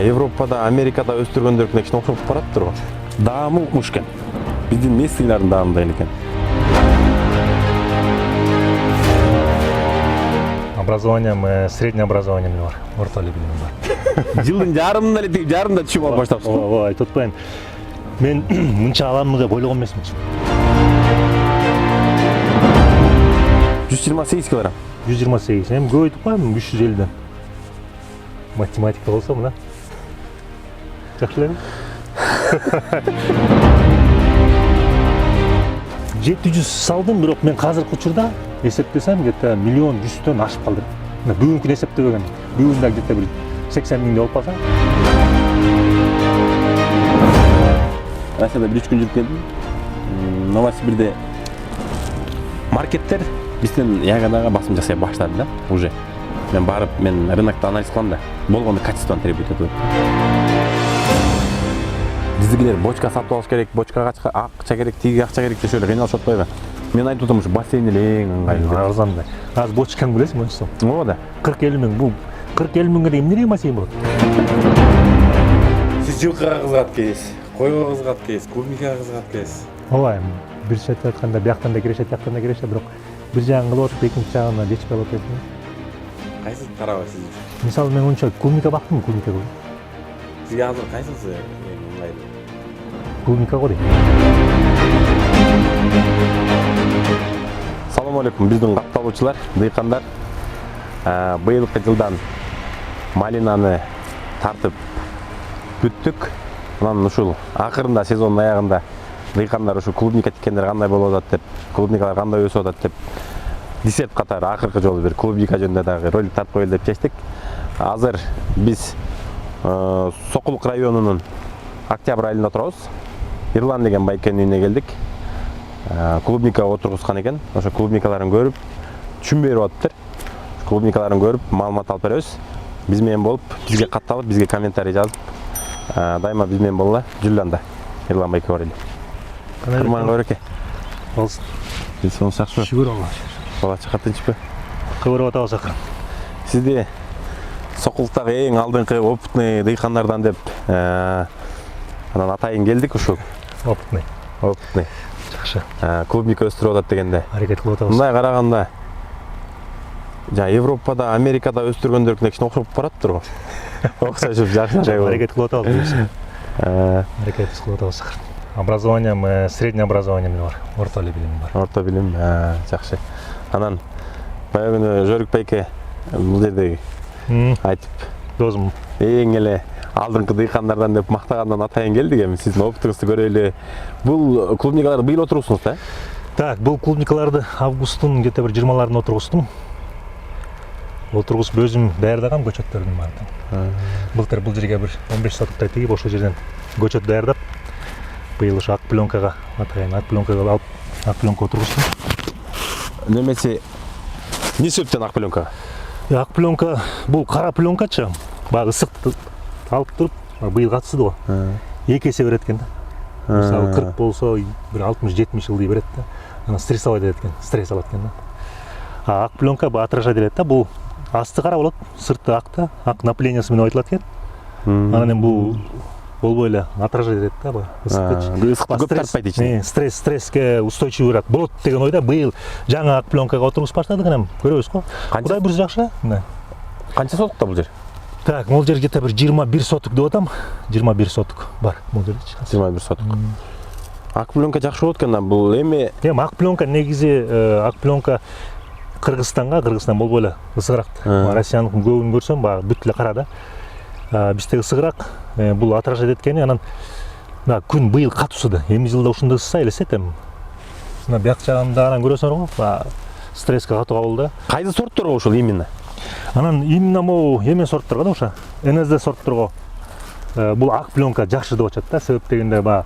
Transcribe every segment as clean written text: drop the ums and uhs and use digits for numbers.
Европада, Америкада өстүргөндөрдүн кичине окшоп бараттыр го. Даамы укмуш экен. Биздин местныйлардын даамындай экен. Образованием, среднее образование бар. Орта билимим бар. Жылдын жарымында эле тиги жарымда түшүп алып баштапсыз. Ооба, айтып атпайм. Мен мынча аламмы деп ойлогон эмесмин. 128 килограмм. 128. Эми көп айтып коем 350ден. Математика болсо мына. Жакшы элеби? 700 салдым, бирок мен азыркы учурда эсептесем где-то 1.100.000 ашып калдым. Бүгүнкүн эсептебеген. Бүгүн да где-то бир 80 000 болуп калса. Россияда 1-3 күн жүрүп келдим. Новосибирде маркеттер бизден ягодага басым жасай баштады да, уже. Мен барып, мен рынокто анализ кылам да, болгону качествону требует этет. Биздикилер бочка сатып алыш керек, бочкага акча керек, тиги акча керек деп шөлө кыйналышып атпайбы? Мен айтып атам, ушу бассейн эле эң ыңгайлуу. Арзандай. Азыр бочканы билесиңби ончусу? Ооба да. 40-50 миң. Бул 40-50 миңге деген эмне бассейн болот? Сиз жылкыга кызыгат экенсиз, койго кызыгат экенсиз, клубникага кызыгат экенсиз. Ооба, бир чети айтканда бияктан да кирешет, жактан да кирешет, бирок бир жагын кылып отуруп экинчи жагына жетишпей калып кетти. Кайсы тарабы сиз үчүн? Мисалы мен онча клубника бактым, клубника го. Сизге азыр кайсысы ыңгайлуу? Клубника го дейм. Салам алейкум, биздин катталуучулар, дыйкандар. Быйылкы жылдан малинаны тартып бүттүк. Анан ушул акырында сезондун аягында дыйкандар ушу клубника тиккендер кандай болуп атат деп, клубникалар кандай өсүп атат деп десерт катары акыркы жолу бир клубника жөнүндө дагы ролик тартып коелу деп чечтик. Азыр биз Сокулук районунун Октябрь айылында турабыз. Ирлан деген байкенин үйүнө келдик. Клубника отургузган экен. Ошо клубникаларын көрүп, түшүн берип атыптыр. Клубникаларын көрүп, маалымат алып беребиз. Биз менен болуп, бизге катталып, бизге комментарий жазып, дайыма биз менен болула. Жүлланда Ирлан байке бар эле. Кырман көрөке. Болсун. Биз сонун жакшыбы? Шүгүр Аллага. Бала чака тынчпы? Кыбырып атабыз акырын. Сизди Сокулуктагы эң алдыңкы опытный дыйкандардан деп анан атайын келдик ушул. Опытный. Опытный. Жакшы. Клубника өстүрүп атат дегенде. Аракет кылып атабыз. Мындай караганда Европада, Америкада өстүргөндөрдүн кичине окшоп бараттыр го. Окшошуп жакшы жай болуп. Аракет кылып атабыз. Аракет кылып атабыз акырын. Образованием, среднее образование бар. Орта билимим бар. Орто билим, жакшы. Анан баягы күнү Жорик байке бул жердеги айтып, Досум. эң эле алдыңкы дыйкандардан деп мактагандан атайын келдик. Эми сиздин опытыңызды көрөлү. Бул клубникаларды быйыл отургуздуңуз да? Так, бул клубникаларды августтун где-то бир 20-ларында отургуздум. Отургузуп өзүм даярдагам көчөттөрдүн баардыгын. Былтыр бул жерге бир 15 сотуктай тигип, ошол жерден көчөт даярдап, быйыл ошо ак пленкага, атайын ак пленкага алып, ак пленка отургуздум. Немесе не себептен ак пленкага? Ак пленка бул кара пленкачы. Баягы ысыкты алып туруп, быйыл катышты го. 2 эсе берет экен да. Мисалы 40 болсо бир 60-70 ылдый берет да. Анан стресс алат экен, стресс алат экен да. Ак пленка бу отражать этет да, бул асты кара болот, сырты акта, ак напылениеси менен айтылат экен. Анан эми бул болбой эле отражать этет да, баягы ысыкты. Ысыкты көп тартпайт ичине. Стресске устойчивыйраак болот деген ойда быйыл жаңы ак пленкага отургузуп баштадык, эми көрөбүз го. Кудай буйрса жакшы. Канча сотукта бул жер? Так, могул жер где-то бир 21 сотук деп атам. 21 сотук бар могул жерде. 21 сотук. Ак пленка жакшы болот экен да, бул эми ак пленка негизи ак пленка Кыргызстан болбой эле ысыгыраак. Россиянын көбүн көрсөм баягы бүт эле кара да. Бизде ысыгыраак, бул отражать эткени, анан күн быйыл катуу да. Эми жылда ушундай ысса элестет эми. Мына бияк жагында анан көрөсүңөр го, стресске катуу кабылды. кайсы сортторго ушул именно? Анан именно могу эме сортторго да ошо. НСД сортторго бул ак пленка жакшы деп атышат да. Себеп дегенде баягы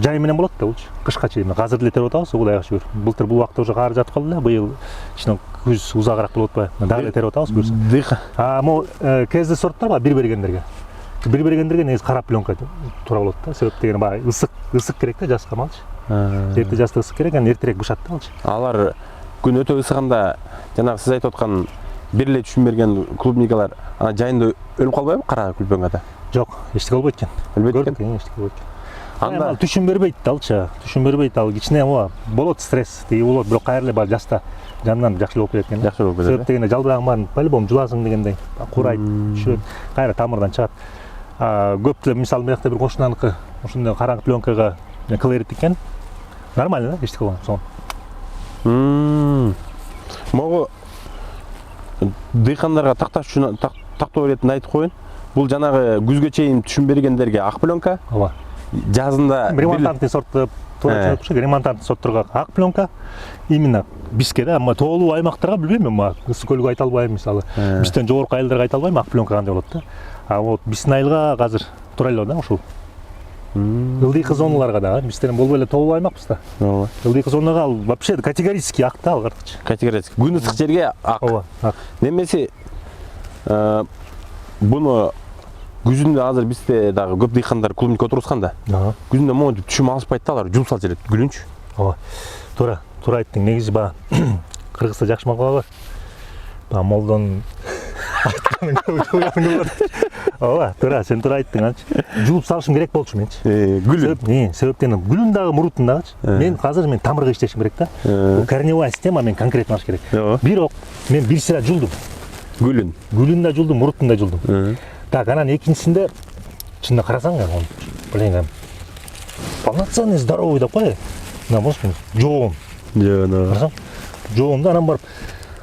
жай менен болот да булчу. Кышка чейин азыр деле терип атабыз, Кудай ак шүгүр. Былтыр бул убакта уже кар жатып калды эле, быйыл кичине күз узагыраак болуп атпайбы? Дагы эле терип атабыз буюрса. Дыйкан. Могу КСД сорттор бар, бир бергендерге. Бир бергендерге негизи кара пленка туура болот да. Себеп дегенде баягы ысык керек да жазга малчы. Эрте жазда ысык керек, анан эртерээк бышат да алчы. Алар күн өтө ысыганда жанагы сиз айтып аткан бир эле түшүм берген клубникалар ана жайында өлүп калбайбы кара күлпөңгөдө? Жок, эчтеке болбойт экен. Өлбөйт Көрдүк, экен. эчтеке болбойт экен. Анда Ал түшүм бербейт алчы. Түшүм бербейт ал. Кичине болот стресс, тиги болот, бирок кайрылы бар жаста жандан жакшы болуп кетет экен. жакшы болуп кетет. Себеп дегенде жалбырагың баарын по-любому жуласың дегендей курайт, түшөт, кайра тамырдан чыгат. Көп деле мисалы биякта бир кошунаныкы ошондой караңгы пленкага клеерит экен. Нормально да, эчтеке болбойт. Могу дыйкандарга тактоо иретин айтып коеюн. Бул жанагы күзгө чейин түшүм бергендерге ак пленка, Ооба. жазында Ремонтантный сортто ремонтантный сортторго ак пленка, именно бизге да, ама тоолуу аймактарга билбейм, ама ысык көлгө айта албайм, мисалы. Бизден жогорку айылдарга айта албайм, ак пленка кандай болот да. А вот биздин айылга азыр туура эле да ушул. Ылдыйкы зоналарга да, бизден болбой эле тоолуу аймакпыз да. Ооба. Ылдыйкы зонага ал вообще категорически ак да, ал артыкчы. Категорически күн ысык жерге ак. Ооба, ак. Немесе буну күзүндө азыр бизде дагы көп дыйкандар клубника отурушканда. Күзүндө могу түшүм алышпайт да, алар жумсал жүрөт, гүлүнчү. Ооба. Туура айттың. Негизи баа Кыргызда жакшы макал бар. Баа молдон Ооба, туура, сен туура айттың анчы. Жуулуп салышым керек болчу менчи. Гүлүн. Себептен гүлүн дагы мурутун дагычы. Мен азыр тамырга иштешим керек да. Бул корневая система мен конкретно алыш керек. Бирок мен бир сыра жулдум. Гүлүн да жулдум, мурутун да жулдум. Так, анан экинчисинде чынында карасаң, блин, полноценный здоровый деп кой. Мына болсо жоом. Карасаң, жоом да, анан барып,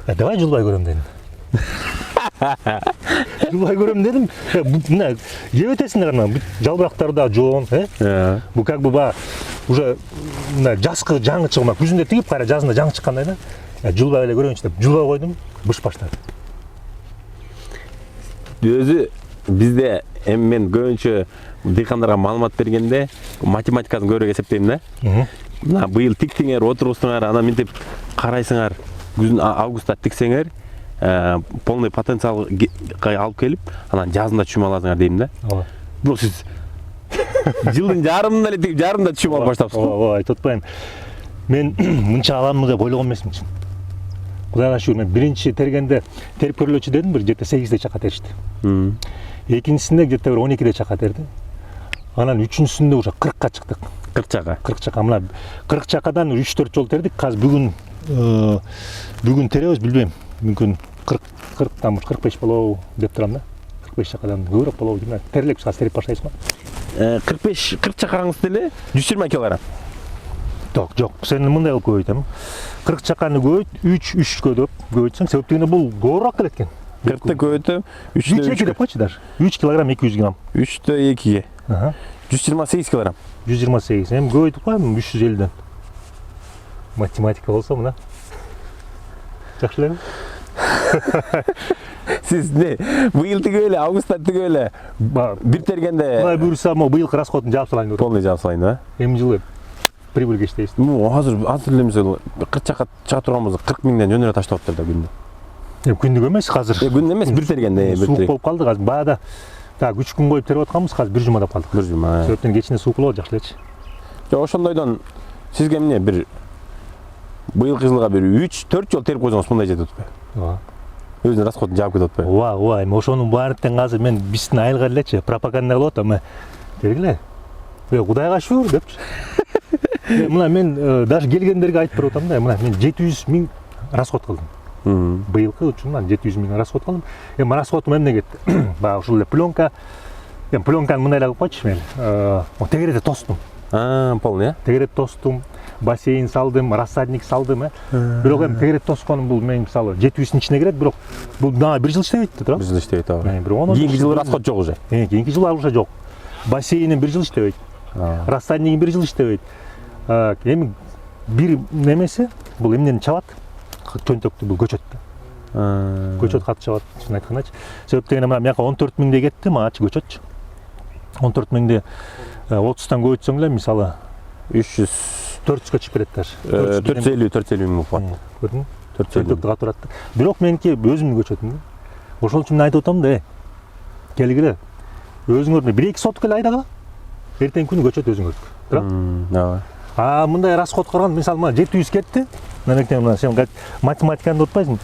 давай жулбай көрөм дедим. Жулбай көрөм дедим. Мына жеп өтесиңер ана жалбырактарда жоон, бул как бы ба уже мына жазкы жаңы чыгма, күзүндө тигип, кайра жазында жаңы чыккандай да. Жулбай эле көрөйүнчү деп жулбай койдум, быш баштады. Өзү бизде эми мен көбүнчө дыйкандарга маалымат бергенде математикасын көбүрөөк эсептейм да. Мына быйыл тиктиңер, отурусуңар, анан минтип карайсыңар, күзүн августта тиксеңер, полный потенциалга алып келип, анан жазында түшүм аласыңар дейм да. Бирок сиз жылдын жарымында эле тигип, жарымда түшүм алып баштапсыз. Ооба, айтып атпайм. Мен мынча аламын деп ойлогон эмесмин. Кудайга шүгүр, мен биринчи тергенде терип көрүлөчү дедим, бир где-то 8де чака теришти. Экинчисинде где-то бир 12де чака терди. Анан үчүнчүсүндө уже 40ка чыктык. 40 чака. 40 чака. Мына 40 чакадан 3-4 жол тердик. Азыр бүгүн теребиз, билбейм. Мүмкүн 40тан 45 болобу деп турам да. 45 чакадан көбүрөөк болобу дейм. Терилек саз терип баштайсызбы? 40 чакаңыз деле 120 кг. Жок, сен мындай кылып көбөйтөм. 40 чаканы көбөйт, 3-3кө деп көбөйтсөң, себеп дегенде бул көбүрөөк келет экен. 40ты көбөйтөм, 3-2 деп койчу даже. 3 кг 200 грамм. 3-2ге. 128 кг. 128. Эми көбөйтүп коем 350ден. Математика болсо мына. Жакшы элеби? Сиз не, быйыл тигип эле, августта тигип эле. Бир тергенде. Кудай буйруса, быйылкы расходун жаап салайын деп. Полный жаап салайын да. Эми жылы прибыльге иштейсиз. Азыр эле мисалы 40 чака чыга турганбыз, 40 миңден жөнөрө таштап атыптыр да күндө. Күндүк эмес азыр. Күндүк эмес, бир тергенде. Суук болуп калдык азыр. Баягы так 3 күн коюп терип атканбыз, азыр 1 жумада калдык. 1 жума. Себептен кечине суук болот, жакшы элечи. Жок, ошондойдон сизге эмне бир быйылкы жылга бир 3-4 жол терип койсоңуз мындай жетип атпайбы? Ооба. Өзүнүн расходун жаап кетип атпайбы? Ооба, эми ошонун баарын азыр мен биздин айылга элечи пропаганда кылып атам, дегиле. Кудайга шүгүр депчи. Мына мен даже келгендерге айтып берип атам да, мына мен 700 миң расход кылдым. Быйылкы учурунан 700 миң расход кылдым. Эми расходум эмне кетти? Баягы ушул эле пленка. Эми пленканы мындай эле кылып койчу мен. Тегеретти тостум. Полный, Тегерет тостум, бассейн салдым, рассадник салдым, Бирок эми тегерет тосконум бул мен мисалы 700-ин ичине кирет, бирок бул дагы 1 жыл иштебейт да, туура? 1 жыл иштебейт, ооба. Кийинки жылы расход жок уже. Кийинки жылы уже жок. Бассейним 1 жыл иштебейт. Рассаднигим 1 жыл иштебейт. Эми бир немеси, бул эмнени чабат? Чөнтөктү, бул көчөт да. Көчөт катты чабат, чын айткандачы. Себеп дегенде мына мияка 14 миңдей кетти, магачы көчөтчү. 14 миңди 30тан көбөйтсөң эле, мисалы 400гө чыгып кетет даже. 450 миң болот. Көрдүңбү? 450 катырат. Бирок меники өзүмдүн көчөтүм да. Ошол үчүн мен айтып атам да, келгиле. Өзүңөр 1-2 сотук эле айдагыла. Эртең күнү көчөт өзүңөрдүкү. Туура? Ооба. Мындай расход кылган, мисалы мына 700 кетти. Мына сен математиканы утпайсың.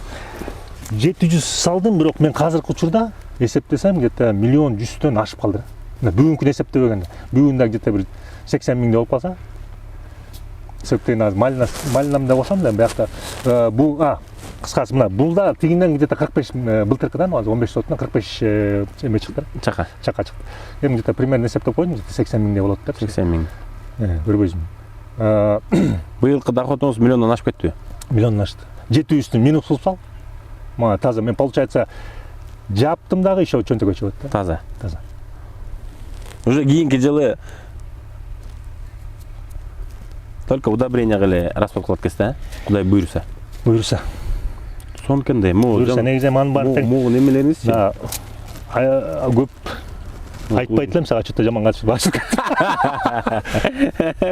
700 салдым, бирок мен азыркы учурда эсептесем где-то 1.100.000 ашып калды. Бүгүнкү эсептебегенде. Бүгүн дагы где-то бир 80 миңде болуп калса. Эсептейин азыр малинамда болсом да биякта бул кыскасы мына булда тигинден где-то 45 былтыркыдан 15 сотунан 45 эме чыкты. Чака Чака чыкты. Эми где-то примерно эсептеп койдум, 80 миңде болот деп. 80 миң. Көрбөйсүңбү. Быйылкы доходуңуз миллиондон ашып кетти. Миллион ашты. 700'тün минус кылып сал. Мага таза мен получается жаптым дагы еще чөнтөгө чыгат да. Таза. Таза. Уже кийинки жылы только удобрение эле расход кылат экенсиз да? Кудай буйруса. Буйруса. Сонкенде Буйруса негизи ман бар тең. Могу немелеринизчи? Көп айтпайт элем сага что-то жаман катышып башып.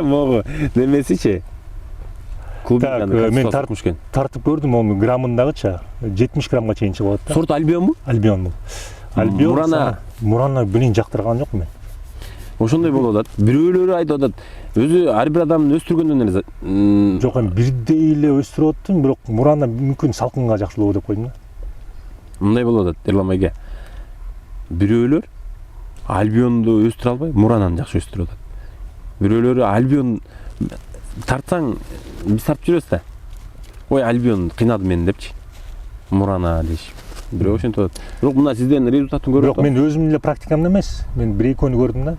Могу немесичи? Так, мен тартып көрдүм, onu грамындагыча 70 грамга чейин чыгып атат да. Сорт Альбионбу? Альбион бул. Альбион. Мурана билин жактырган жок мен. Ошондой болуп атат. Бирөөлөрү айтып атат. Өзү ар бир адамдын өстүргөндөн эле. Жок, эми бирдей эле өстүрүп атам, бирок мурана мүмкүн салкынга жакшылоо деп койдум да. Мындай болуп атат Эрлан майге. Бирөөлөр Альбионду өстүрө албай, Мурананы жакшы өстүрүп атат. Бирөөлөрү Альбион тартсаң биз тартып жүрөбүз да. Ой, Альбион кыйнады мени депчи. Мурана дейшип. Бирөө ошентип атат. Бирок мына сизден результатын көрүп атам. Бирок мен өзүм эле практикамда эмес. Мен бир экөөнү көрдүм да.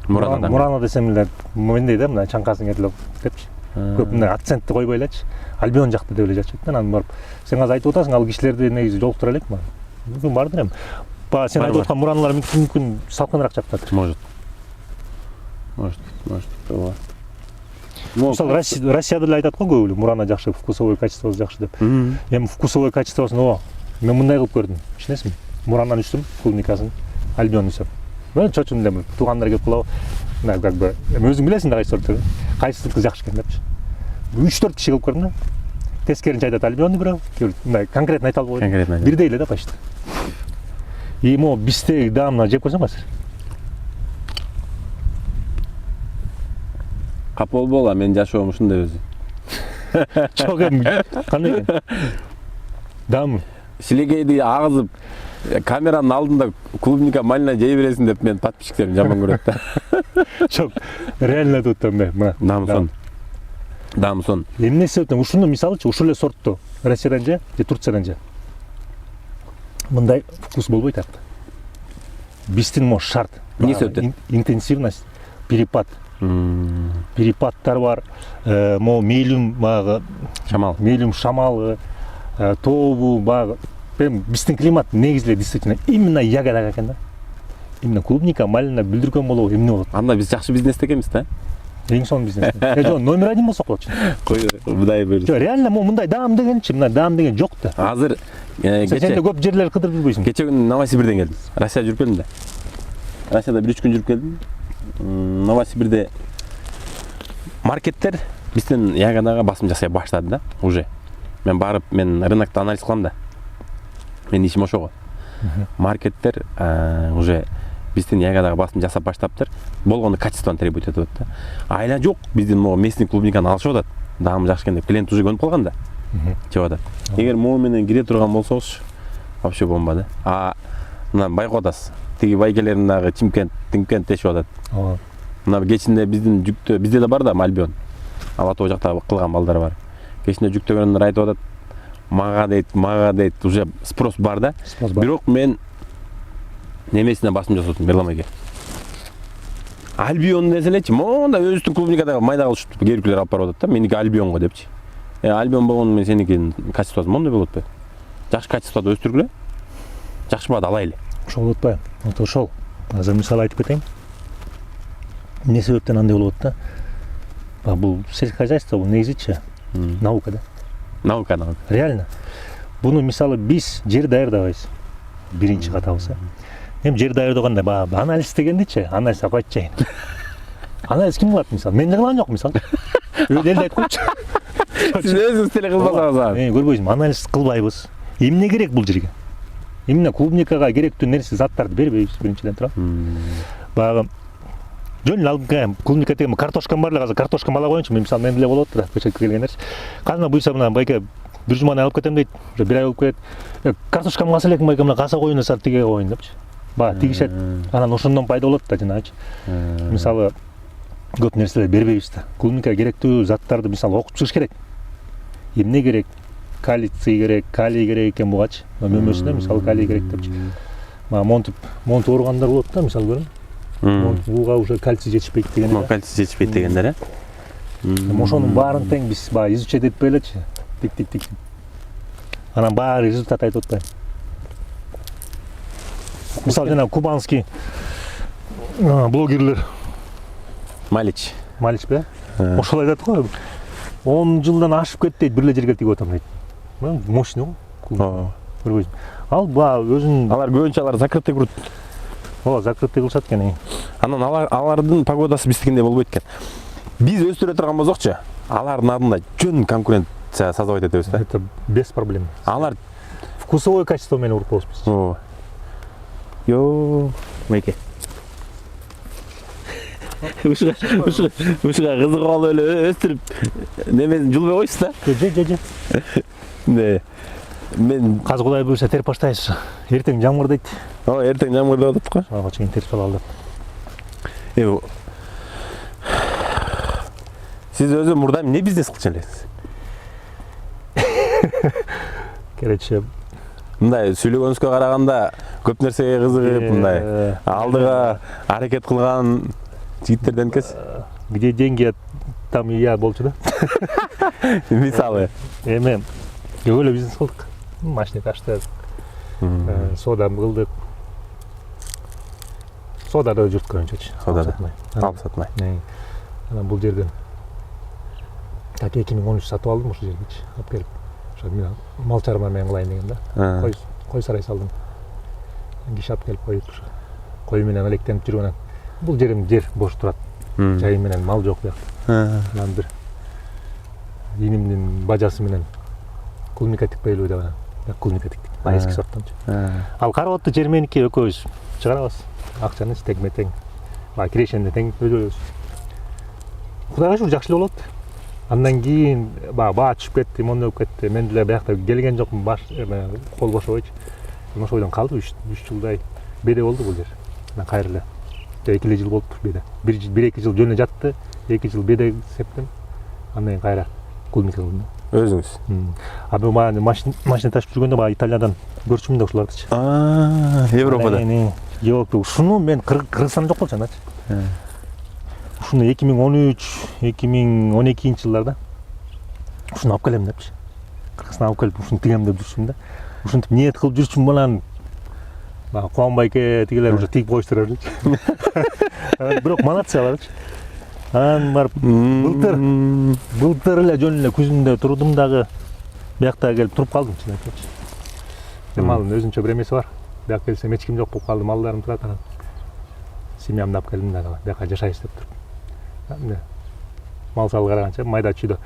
Мурана десем эле мендей да, мына чаңкасын этилеп депчи. Көп мындай акцентти койбой элечи. Альбион жакты деп эле жатышат да. Анан барып сен азыр айтып атасың, ал кишилерди негизи жолуктура элек мен. Мүмкүн бардыр эми. Ба сен айтып аткан мураналар мүмкүн салкыныраак жактадыр. Может. Мисалы Россияда эле айтат го көбү, мурана жакшы, вкусовой качествосы жакшы деп. Эми вкусовой качествосын мен мындай кылып көрдүм. Ишенесизби? Мурандан үчтүм, клубникасын, Альбион үсөп. Мен чочун эле туугандар келип калып, мына как бы өзүң билесиң да кайсы сортту. Кайсысыныкы жакшы экен депчи. 3-4 киши кылып көрдүм да. Тескеринче айтат Альбионду бирөө, мындай конкретно айта албай койдум. Бирдей эле да почти. И могу бизде дагы жеп көрсөң азыр. Кап болбогула, мен жашоом ушундай өзү. Чок эми кандай экен? Дамы. Силегейди агызып, камеранын алдында клубника малина жей бересиң деп мен подписчиктерим жаман көрөт да. Чок, реально айтып атам мен. Дамсон. Эмне себептен ушуну мисалычы, ушул эле сортту Россиядан же Турциядан же. Мындай вкус болбойт атты. Биздин мо шарт. Эмне себептен? Интенсивность, перепад. Перепадтар бар, мо мейлим багы шамал. Мейлим шамалы, тообу багы. Биздин климат негизи действительно именно ягода экен да. Именно клубника, малина, бүлдүргөн болобу эмне болот? Анда биз жакшы бизнесте экенбиз да. Эң сонун бизнес. Жок, номер 1 болсок болчу. Кой, мындай бир. Жок, реально мындай даам дегенчи, мына даам деген жок да. Азыр кече көп жерлер кыдырып жүрбөйсүң. Кече күнү Новосибирден келдим. Россия жүрүп келдим да. Россияда 1-3 күн жүрүп келдим. Новосибирде маркеттер бизден ягодага басым жасай баштады да, уже. Мен барып, мен рынокто анализ кылам да. Мен ишим ошого. Маркеттер уже бизден ягодага басым жасап баштаптыр. Болгону качествону требует этип атат да. Айла жок, биздин могу местный клубниканы алышып атат. Даамы жакшы экен деп клиент уже көнүп калган да. Жеп атат. Эгер могу менен кире турган болсоңуз, вообще бомба да. Мына байкап атасыз. Тиги байкелерин дагы Чимкент дешип атат. Мына кечинде биздин жүктө, бизде да бар да Альбион. Алатоо жакта кылган балдар бар. Кечинде жүктөгөндөр айтып атат. Мага дейт, уже спрос бар да. Бирок мен немесине басым жасадым, Берламайге. Альбион деселечи, монда өзүбүздүн клубникадагы майда кылышып керкүлөр алып барып атат да. Меники Альбионго депчи. Альбион болгону менен сеникинин качествосы мондой болот бе? Жакшы качествода өстүргүлө. Жакшы баада алайлы. Ошол болот атпайбы? Ошол. Азыр мисал айтып кетейин. Эмне себептен андай болуп атат да? Бул сельскохозяйство, бул негизичи наука да. Наука. Реально. Буну мисалы биз жер даярдабайбыз. Биринчи катабызда. Эми жер даярдаганда баягы анализ дегендичи, анализ койчойн. Анализ ким кылат мисалы? Мен кылган жок мисалы. Элди айтып койчу. Сиз өзүңүз деле кылбасаңыз. Көрбөйсүңбү, анализ кылбайбыз. Эмне керек бул жерге? Эмне клубникага керектүү нерсе заттарды бербейбиз биринчиден турат. Баягы жөн эле алып клубника деген картошкам бар эле, азыр картошка мала коеюнчу, мен мисалы мен деле болот да, көчөткө келгендерчи. Казына буйса мына байке бир жуманы алып кетем дейт. Уже бир ай болуп кетет. Картошкам калса элекин байка мына каса коюуна сарып тиге коюн депчи. Баягы тигишет. Анан ошондон пайда болот да жанагычы. Мисалы көп нерселер бербейбиз да. Клубника керектүү заттарды мисалы окуп чыгыш керек. Эмне керек? Калий керек экен бугачы. Мөмөсүнө мисалы калий керек депчи. Монтуп ооругандар болот да, мисалы көрөм. Буга уже кальций жетишпейт деген. Кальций жетишпейт дегендер, э? Ошонун баарын тең биз баягы изучать этпей элечи. Тик. Анан баары результат айтып атпайбы. Мисалы жана кубанский блогерлер Малич. бе? Ошол айтат го. 10 жылдан ашып кетти дейт, бир эле жерге тигип атам дейт. Мощный го. Көрбөйсүң. Ал өзүн Алар көбүнчө алар закрытый курут. Закрытый кылышат экен. Анан алардын погодасы биздикиндей болбойт экен. Биз өстүрө турган болсокчу, алардын алдында жөн конкуренция создавать этебиз да. Это без проблем. Алар Вкусовой качество менен уруп болбойбуз. Йо, мейке. Ушуга кызыгып алып эле өстүрүп немесин жулбай койсуз да. Же. Не. Мен Казы Кудай буюрса терип баштайбыз. Эртең жамгыр дейт. Эртең жамгыр деп атат го. Ага чейин терип салалы деп. Сиз өзү мурда эмне бизнес кылчу элесиз? Короче, Мындай сүйлөгөнүзгө караганда көп нерсеге кызыгып, мындай алдыга аракет кылган жигиттерден экенсиз. Где деньги, там и я болчу да. Мисалы. Эми көп эле бизнес кылдык. Машина таштык. Сода кылдык. Содада журт көбүнчөчү. Содада. Алып сатмай. Анан бул жерден так 2013 сатып алдым ошол жердечи. Алып келип. Ошо мен мал чарба менен кылайын деген да. Кой сарай салдым. Киши алып келип коюп ошо. Кой менен электенип жүргөн. Бул жерим жер бош турат. Жайы менен мал жок бuyakta. Анан бир инимдин бажасы менен клубника тикпей эле деп анан. Клубника тиктик. Эски сорттончу. Ал карабатты жер меники экөөбүз чыгарабыз. Акчаны тегме тең. Кирешенде тең өзүбүз. Кудайга шүгүр жакшы эле болот. Андан кийин баа түшүп кетти, мондой болуп кетти. Мен деле буякта келген жокмун, кол бошобойчу. Ошол бойдон калды 3 жылдай. Беде болду бул жер. Мен кайра эле 2 жыл болуптур беде. 1-2 жыл жөнү жатты, 2 жыл беде септим. Андан кийин кайра клубника кылдым. Өзүңүз. Мен машина ташып жүргөндө Италиядан көрчүмүн да ушулардычы. Европада. Жок, ушуну мен Кыргызстанда жок болчу аначы. Ушуну 2013-2012 жылдарда ушуну алып келем депчи. Кыргызстанга алып келип ушуну тигем деп жүрчүмүн да. Ушинтип ниет кылып жүрчүмүн балан. Кубанбайке тигилер уже тигип коюштур депчи. Бирок молодцы аларчы. Анан барып былтыр эле жөн эле күзүндө турдум дагы буякта келип туруп калдым чын айтчы. Малдын өзүнчө бир эмеси бар. Буяка келсем эч ким жок болуп калды, малдарым турат анан. Семьямды алып келдим дагы, буяка жашайбыз деп туруп. Эмне мал салы караганча майда чүйдө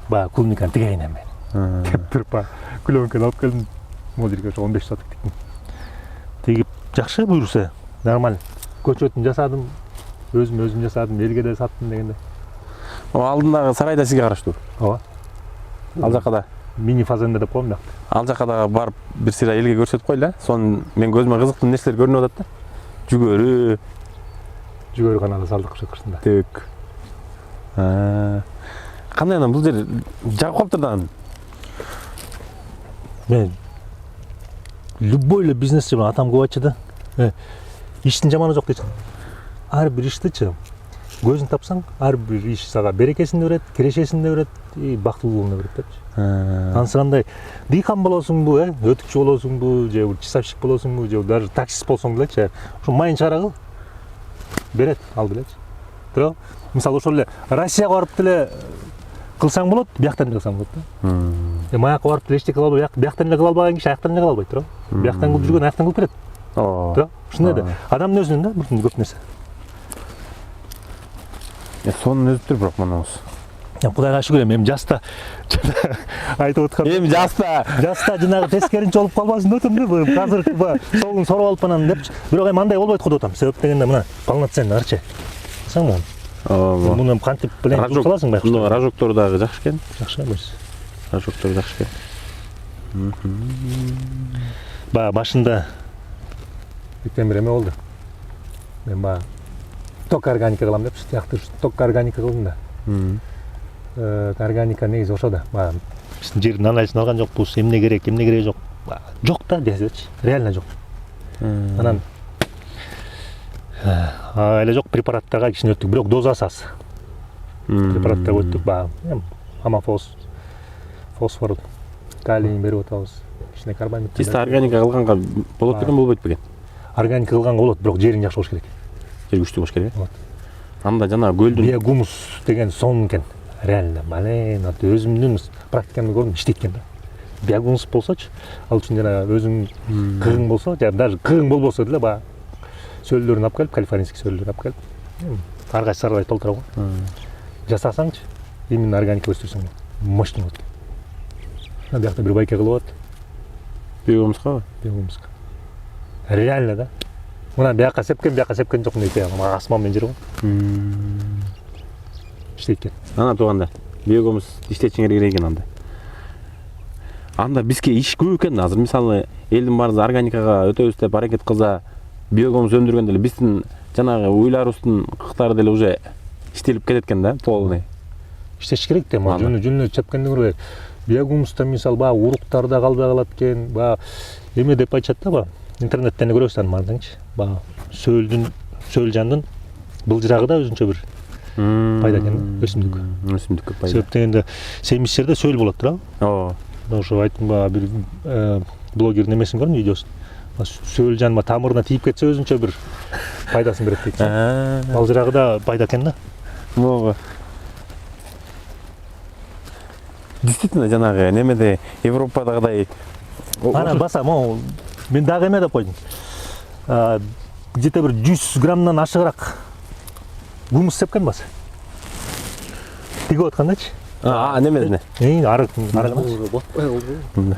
баягы клубниканы тигейин эми. Деп туруп клубниканы алып келдим. Могул жерге ошо 15 соток тиктим. Тигип жакшы буюрса, нормаль. Көчөтүн жасадым, өзүм жасадым, элге да саттым дегенде. Алдындагы сарай да сизге караштуу. Ооба. Ал жака да мини фазенда деп коем да. Ал жака да барып бир сыйра элге көрсөтүп койла. Сонун мен көзүмө кызыктуу нерселер көрүнүп атат да. Жүгөрү каналы салдык ошо кырсында. Тек. Кандай анан бул жер жагып калыптыр. Мен любой эле бизнесчи атам көп айтчу да. Иштин жаманы жок дейт. Ар бир иштичи көзүн тапсаң, ар бир иш сага берекесин да берет, кирешесин да берет, бактылуулугун да берет депчи. Ансырандай дыйкан болосуңбу, өтүкчү болосуңбу, же часовщик болосуңбу, же даже таксист болсоң делечи, ушу майын чыгарагыл берет, ал делечи. Туурабы? Мисалы ошол эле Россияга барып деле кылсаң болот, бияктан эле кылсаң болот да. Маяка барып деле эчтеке кыла албай, бияктан эле кыла албаган киши аяктан эле кыла албайт, туурабы? Бияктан кылып жүргөн аяктан кылып берет. Туурабы? Ушундай да. Адамдын өзүнүн да бир көп нерсе. Сонун өзүптүр бирок мунуңуз. Кудайга шүгүр эми жаста айтып аткан. Эми жаста жанагы тескеринчи болуп калбасын деп атам да. Азыр солун соруп алып анан депчи. Бирок эми андай болбойт го деп атам. Себеп дегенде мына полноценный арчы. Кылсаң муну. Муну кантип билен кыласың байкуш. Рожоктору дагы жакшы экен. Жакшы эмес. рожоктор жакшы экен. Баягы башында бүткөн бир эме болду. Мен баягы ток органика кылам деп тияктыр ток органика кылдым да. Органика негизи ошо да. Баягы биздин жердин анализин алган жокпуз, эмне керек жок. Жок да десечи, реально жок. Анан эле жок препараттарга кичине өттүк, бирок дозасы аз. Препараттарга өттүк, баягы амофос, фосфор, калий берип атабыз. Кичине карбамид. Чисто органика кылганга болот бекен, болбойт бекен? Органика кылганга болот, бирок жериң жакшы болуш керек. Жер күчтүү болуш керек. Болот. Анда жана көлдүн Биогумус деген сон экен. Реально, мален, өзүмдүн практикамда көрдүм, иштейт экен да. Биогумус болсочу, ал үчүн жана өзүң кыгың болсо, же даже кыгың болбосо деле баягы сөөлдөрүн алып келип, калифорнийский сөөлдөрүн алып келип, ар кайсы сарылай толтуруп жасасаңчы, именно органика өстүрсөң мощный болот. Биякта бир байке кылып атат. биогумуска. Биогумуска. Реально да. Мына бияка сепкен жок мындай асман менен жер го. Иштейт экен. Ана туугандар, биогумус иштетчиңер керек экен анда. Анда бизге иш көп экен. Азыр мисалы элдин баары органикага өтөбүз деп аракет кылса, биогумус өндүргөндө эле биздин жанагы уйларыбыздын кыктары деле уже иштелип кетет экен да, полный. Иштеш керек да, жөнүнө чепкенди көрбөйт. Биогумуста мисалы баягы уруктарда калбай калат экен, баягы эме деп айтышат да, баягы интернеттен көрөсүз аны мантаңчы. Баягы сөөлжандын былжырагы да өзүнчө бир пайда экен, өсүмдүккө пайда. Себеп дегенде семизчерде сөөл болот туурабы? Ооба. Ошо айттым баягы бир блогердин эмесин көрдүм, видеосун. Сөөлжан тамырына тийип кетсе өзүнчө бир пайдасын берет дейт. Былжырагы да пайда экен да. Мого. Действительно жанагы немеде Европадагыдай Ана баса, мен дагы эме деп койдум. Где-то бир 100 граммдан ашыгыраак гумус сепкен баса. Тигип аткандачы. Немесине. Арык эмес.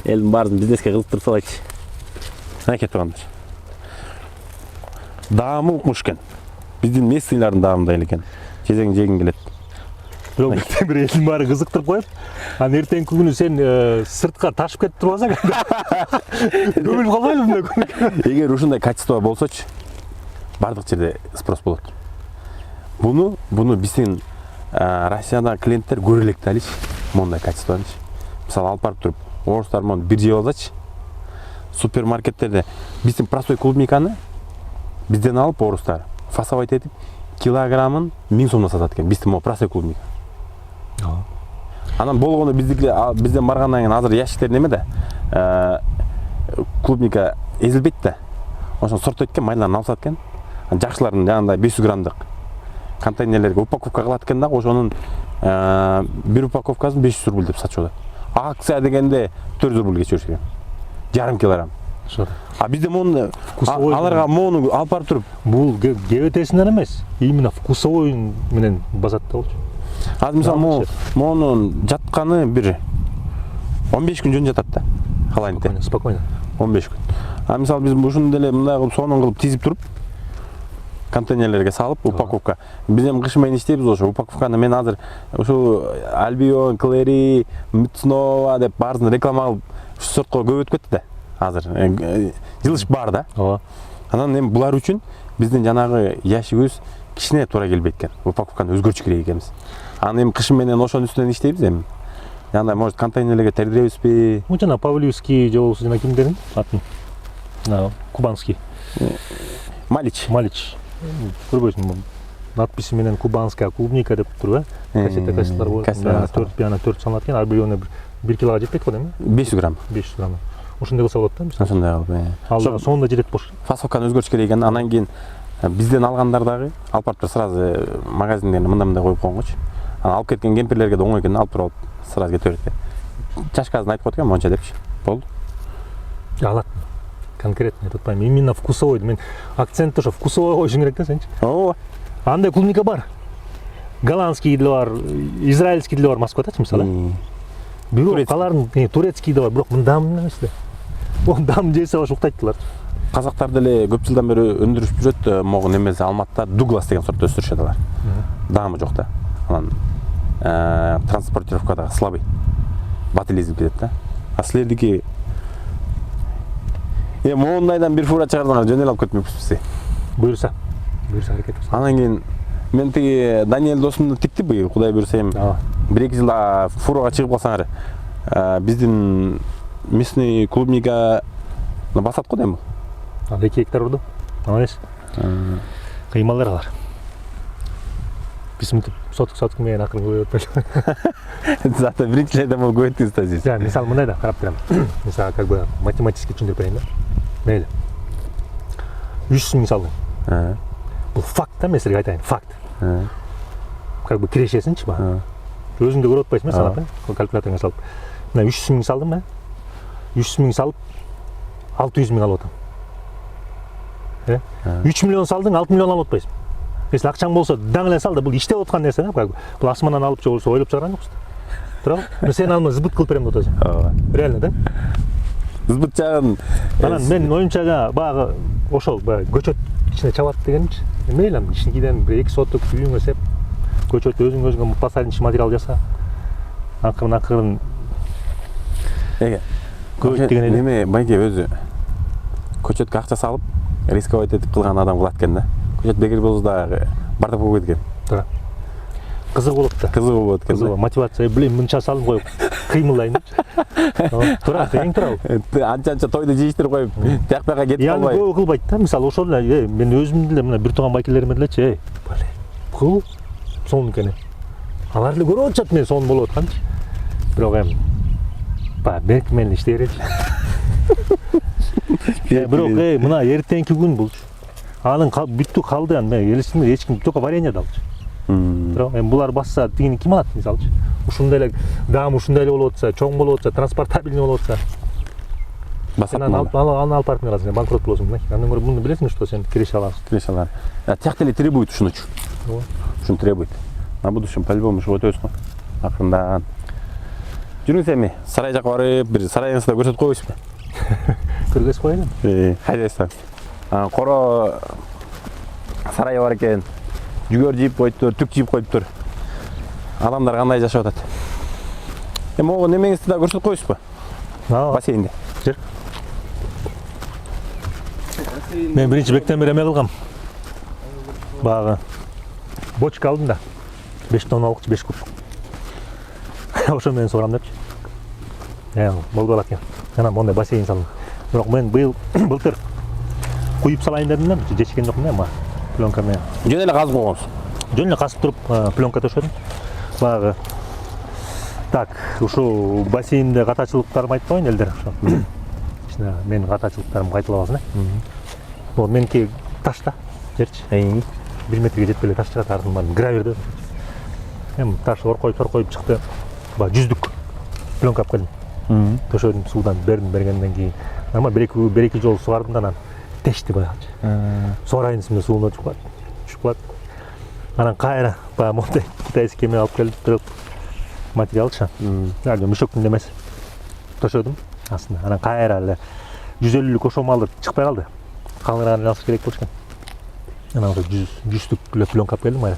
Элдин баарын бизнеске кызыктырып салайчы. Аке туугандар. Даамы укмуш экен. Биздин местныйлардын даамындай эле экен. Жесең жегиң келет. Бирок бир элдин баары кызыктырып коюп, анан эртеңки күнү сен сыртка ташып кетип турбасаң, көмүлүп калбайбы мындай күн? Эгер ушундай качество болсочу, бардык жерде спрос болот. Буну биздин Россиядагы клиенттер көрө элек да алычы, мондай качествону. Мисалы алып барып туруп, орустар мону бир жеп алсачы, супермаркеттерде биздин простой клубниканы бизден алып орустар фасовать этип, килограммын 1000 сомдон сатат экен, биздин могу простой клубника. Анан болгону бизден баргандан кийин азыр ящиктер неме да, клубника эзилбейт да. Ошону сорттойт экен, майларын алып сатат экен. Жакшыларын жанагындай 500 граммдык контейнерлерге упаковка кылат экен да, ошонун бир упаковкасын 500 рубль деп сатып атат. Акция дегенде 400 рубль кечип экен. Жарым килограмм. Бизде мону аларга мону алып барып туруп, бул ГВТсинен эмес, именно вкусовой менен базат да болчу. Азыр мисалы монун жатканы бир 15 күн жөн жатат да. Халайнте. Спокойно. 15 күн. Мисалы биз ушуну деле мындай кылып сонун кылып тизип туруп контейнерлерге салып упаковка. Биз эми кыш менен иштейбиз ошо упаковканы. Мен азыр ушу Альбион, Клери, Мицнова деп баарысын реклама кылып ушу сортко көп өтүп кетти да. Азыр жылыш бар да. Ооба. Анан эми булар үчүн биздин жанагы ящигибиз кичине туура келбейт экен. Упаковканы өзгөртүш керек экенбиз. Анан эми кыш менен ошонун үстүнөн иштейбиз эми. Жандай может контейнерлерге тердиребизби? Жана Павловский же болбосо жана кимдердин атын? Кубанский. Малич. Көрбөйсүң, надписи менен кубанская клубника деп туруп, кассета болот. 4 санат экен, ар бирөөнө 1 килога жетпейт го эми? 500 грамм. 500 грамм. Ошондой кылса болот да? Ошондой кылып. Ал сонунда жетет болчу. Фасовканы өзгөртүш керек экен. Анан кийин бизден алгандар дагы алып барып сразу магазиндерге мындай коюп койгончу. Анан алып кеткен кемпирлерге да оңой экен, алып туруп сразу кете берет экен. Чашкасын айтып коет экен, монча депчи. Болду. Алат. Конкретно айтып атпайм. Именно вкусовой. Мен акцентти ошо вкусовой коюшуң керек да сенчи. Ооба. Андай клубника бар. Голландский деле бар, израильский деле бар, Москвадачы мисалы. Бирок алардын турецкий да бар, бирок мындай эмес да. Дам жесе ошо уктайт булар. казактар деле көп жылдан бери өндүрүшүп жүрөт, могу немеси Алматыда Дуглас деген сорт өстүрүшөт алар. Даамы жок да. Анан транспортировкадагы слабый. Батилизм кетет да. А силердики моундайдан бир фура чыгардыңар, жөн эле алып кетмекпизби? Буюрса аракет кылсак. Анан кийин мен тиги Даниэль досумду тикти быйыл, Кудай буйрса эми 1-2 жылда фурага чыгып калсаңар, биздин местный клубника басат го дейм бул. 2 гектар урду. Аманеш. Кыймалдар алар. Биз мынтип сотук менен акырын көбөйүп атпайбы. Зато биринчилерден бул көбөйттүңүз да сиз. Мисалы мындай да карап берем. Мисалы как бы математически түшүндүрүп берейин да. Мейли. 100 миң салдың. Бул факт да, мен силерге айтайын, факт. Как бы кирешесинчи ба. Өзүң да көрүп атпайсың, санап, калькуляторуңа салып. Мына 300 миң салдым ба? 300 миң салып 600 миң алып атам. 3 миллион салдың, 6 миллион алып атпайсың. Если акчаң болсо, даң эле сал да, бул иштеп аткан нерсе да, как бы. Бул асмандан алып же болсо ойлоп чыгарган жоксуң. Туурабы? Мен сени алма сбыт кылып берем деп атасың. Ооба. Реально да? Сбыт жагын. Анан мен оюмча баягы ошол көчөт ичине чабат дегенчи. Мейли ичинкиден бир 2 соток үйүңө сеп, көчөт өзүңө посадничий материал жаса. Акырын көчөт деген эле. Неме байке өзү көчөткө акча салып, рисковать этип кылган адам кылат экен да. Көчөт бекер болсо да бардап болбойт экен. Туура. Кызык болот да. Кызык болот экен. Мотивация, блин, мынча салып коюп, кыймылдайын депчи. Туура, тең туурабы? Анча тойду жыйыштырып коюп, тияк-бияка кетип калбай. Көп кылбайт да. Мисалы ошол эле, мен өзүм деле мына бир тууган байкелериме делечи, кыл сонун экен. Алар эле көрүп атышат мен сонун болуп атканчы. Бирок эми берки менен иштей беречи. Бирок мына эртеңки күн бул. Анын бүттү калды, мен элестиме эч ким только варенье алчы. Туурабы? Эми булар басса тигини ким алат мисалчы? Ушундай эле даам ушундай эле болуп атса, чоң болуп атса, транспортабельный болуп атса. Басат. Аны алып барып каласың, банкрот болосуң мына. Андан көрө муну билесиң, что сен киреше аласың. Киреше алар. Тияк деле требует ушунучу. Ооба. Ушун требует. На будущем по-любому ушу өтөбүз го. Акырында. Жүрүңүз эми сарай жака барып, бир сарайыңызды көрсөтүп коебузбу? Көргөзүп коелу. Хозяйство. Коро сарайы бар экен. Жүгөр жийип коюптур, түк жийип коюптур. Адамдар кандай жашап атат? Могу немеңизди да көрсөтүп коебузбу? Бассейнди. Жүр. Мен биринчи бектен бери эме кылгам. Багы бочка алдым да. 5 тонналык 5 куб. Ошо менен сугарам депчи. Болду алат экен. Анан мондай бассейн салдым. Бирок мен былтыр куюп салайын дедим да, жечкен жокмун да, пленка менен. Жөн эле казып койгонсуз. Жөн эле казып туруп пленка төшөдүм. Багы так, ушу бассейнде катачылыктарымды айтып коеюн элдер. Ичине менин катачылыктарым кайталабасын э. Вот меники таш да, жерчи. 1 метрге жетпей эле таш чыгат, артынан гравир да. Эми таш оркоюп чыкты. Баа 100дүк пленка алып келдим. Төшөдүм, суудан бергенден кийин. Ама 1-2 жол сугардым да, анан тешти баягычы. Сугарайын десем сууна чүгүп калат. Анан кайра баягы мондай китайский эме алып келип материалчы. Мешоктун эмеси. Төшөдүм астына. Анан кайра эле 150лүк ошомалды чыкпай калды. Калыңыраак алыш керек болчу экен. Анан ошо 100дүк эле пленка алып келдим,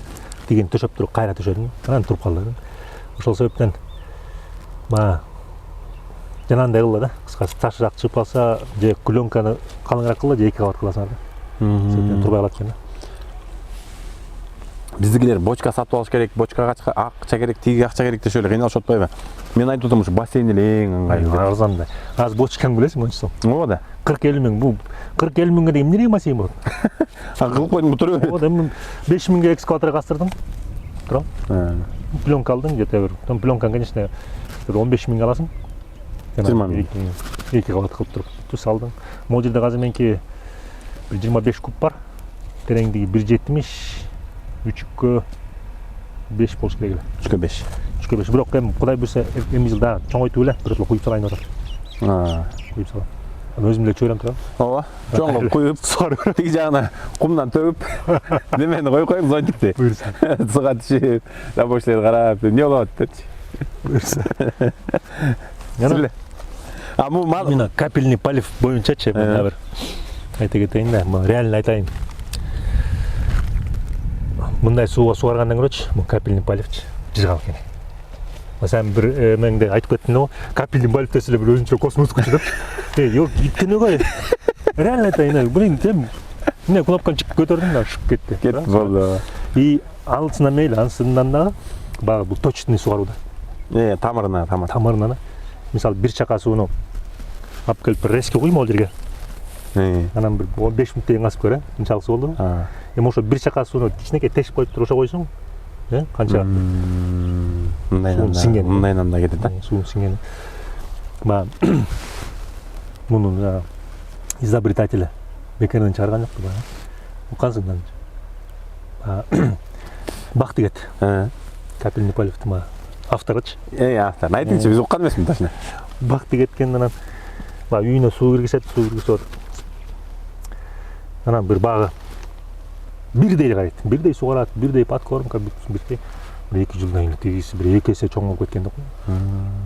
тигин төшөп туруп кайра төшөдүм. Анан туруп калды. Ошол себептен жанагындай кылла да, кыскасы ташыраак чыгып калса, же пленканы калыңыраак кылла, же 2 кабат кыласыңар да. Себептен турбай калат экен да. Биздикилер бочка сатып алыш керек, бочкага акча керек, тиги акча керек дешип эле кыйналышып атпайбы? Мен айтып атам, ушу бассейн эле эң ыңгайлуу. Арзан да. Азыр бочканы билесиң ончусу. Ооба да. 40-50 миң. Бул 40-50 миңге деген эмне бассейн болот? Кылып койдум туру. Ооба, эми 5 миңге экскаватор кастырдым. Тура. Пленка алдым, где-то бир. Там пленканы, конечно, 15 миңге аласың. 20 миң. 2 кабат кылып туруп түз алдың. Могул жерде азыр меники 25 куб бар. Тереңдиги 1.70, 3.5 болуш керек эле. 3.5. 3.5. Бирок эми Кудай буйрса эми жылда чоңойтуп эле, бирөөлө куюп салайын деп атам. Куюп салам. Өзүм деле чөйрөм турам. Ооба. Чоң куюп, тиги жагына кумдан төгүп, немени коюп коюм зонтикти. Буйрса. Суга түшүп, рабочийлерди карап, эмне болуп атат депчи. Буйрса. Силе. Мына капельный полив боюнчачы мына бир айта кетейин да, реально айтайын. Мындай сууга сугаргандан көрөчү, бул капельный поливчи жыргал экен. Сен бир меңде айтып кеттиң го, капельный полив десе эле бир өзүнчө космостук деп. Жок, иткенеге. Реально айтайын, блин, эмне кнопканы чык көтөрдүм да ушуп кетти. Кетти болду. И алысынан мейли, ансынан дагы баягы бул точный сугаруу да. Тамырына. Мисалы бир чака сууну алып келип бир резке куйма ал жерге. Анан бир 15 мүнөттөн кийин асып көр, мынчалык суу болду. Эми ошо бир чака сууну кичинекей тешип коюп туруп ошо койсоң, канча мындайнан да кетет да. Суун сиңени. Мунун изобретатели бекерден чыгарган жокпу баягы. Уккансың да. Бактыгет. Капельный поливтин авторычы. Автор. Айтыңчы, биз уккан эмесмиз точно. Бактыгеткен анан үйүнө суу киргизет, анан бир багы бирдей карайт, бирдей сугарат, бирдей подкормка, бирдей. Бир 2 жылдан кийин тигиси бир 2 эсе чоң болуп кеткен да.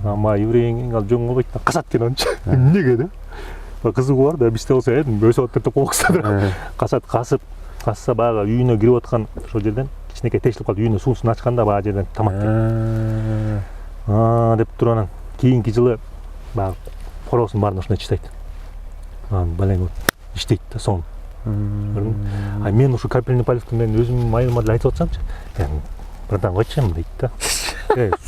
Ама еврейин ал жоң болбойт да, касат экен анча. Эмнеге да? Кызыгы бар да, бизде болсо өсүп атып койсо. Касат касып, касса багы үйүнө кирип аткан ошол жерден кичинекей тешилип калды, үйүнө суусун ачканда багы жерден тамак келди. Деп туруп анан кийинки жылы багы коросун баарын ушуна чытайт. Балең иштейт да сон. Мен ушу капельный поливти мен өзүм айылма деле айтып атсамчы, братан койчу дейт да.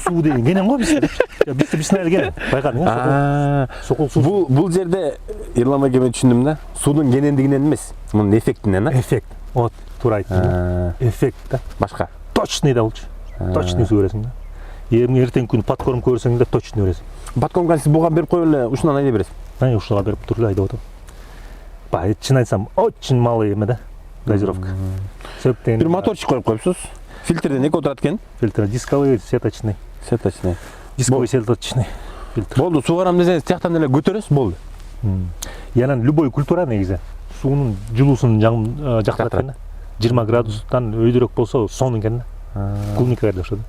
Суу деген кенен го бизде. Бизде кенен. Байкадың сокул суу. Бул жерде Эрлан байке мен түшүндүм да. Суунун кенендигинен эмес, мунун эффектинен, Эффект. Вот, туура айттың. Эффект да. Башка. Точный да болчу. Точный суу бересиң да. Эртең күнү подкорм көрсөң да точный бересиң. Подкормканы сиз буга берип коюп эле ушунан айдап бересиз. Ушуга берип туруп эле айдап атам. Чын айтсам, очень малый эме да, газировка. Бир моторчик коюп коюпсуз. Фильтрден эки отурат экен. Фильтр дисковый, сеточный. Дисковый, сеточный. Болду, суугарам десеңиз, тияктан эле көтөрөсүз, болду. Анан любой культура негизи суунун жылуусун жактырат экен да. 20 градустан өйдөрөөк болсо сонун экен да. Клубника деп ошо да.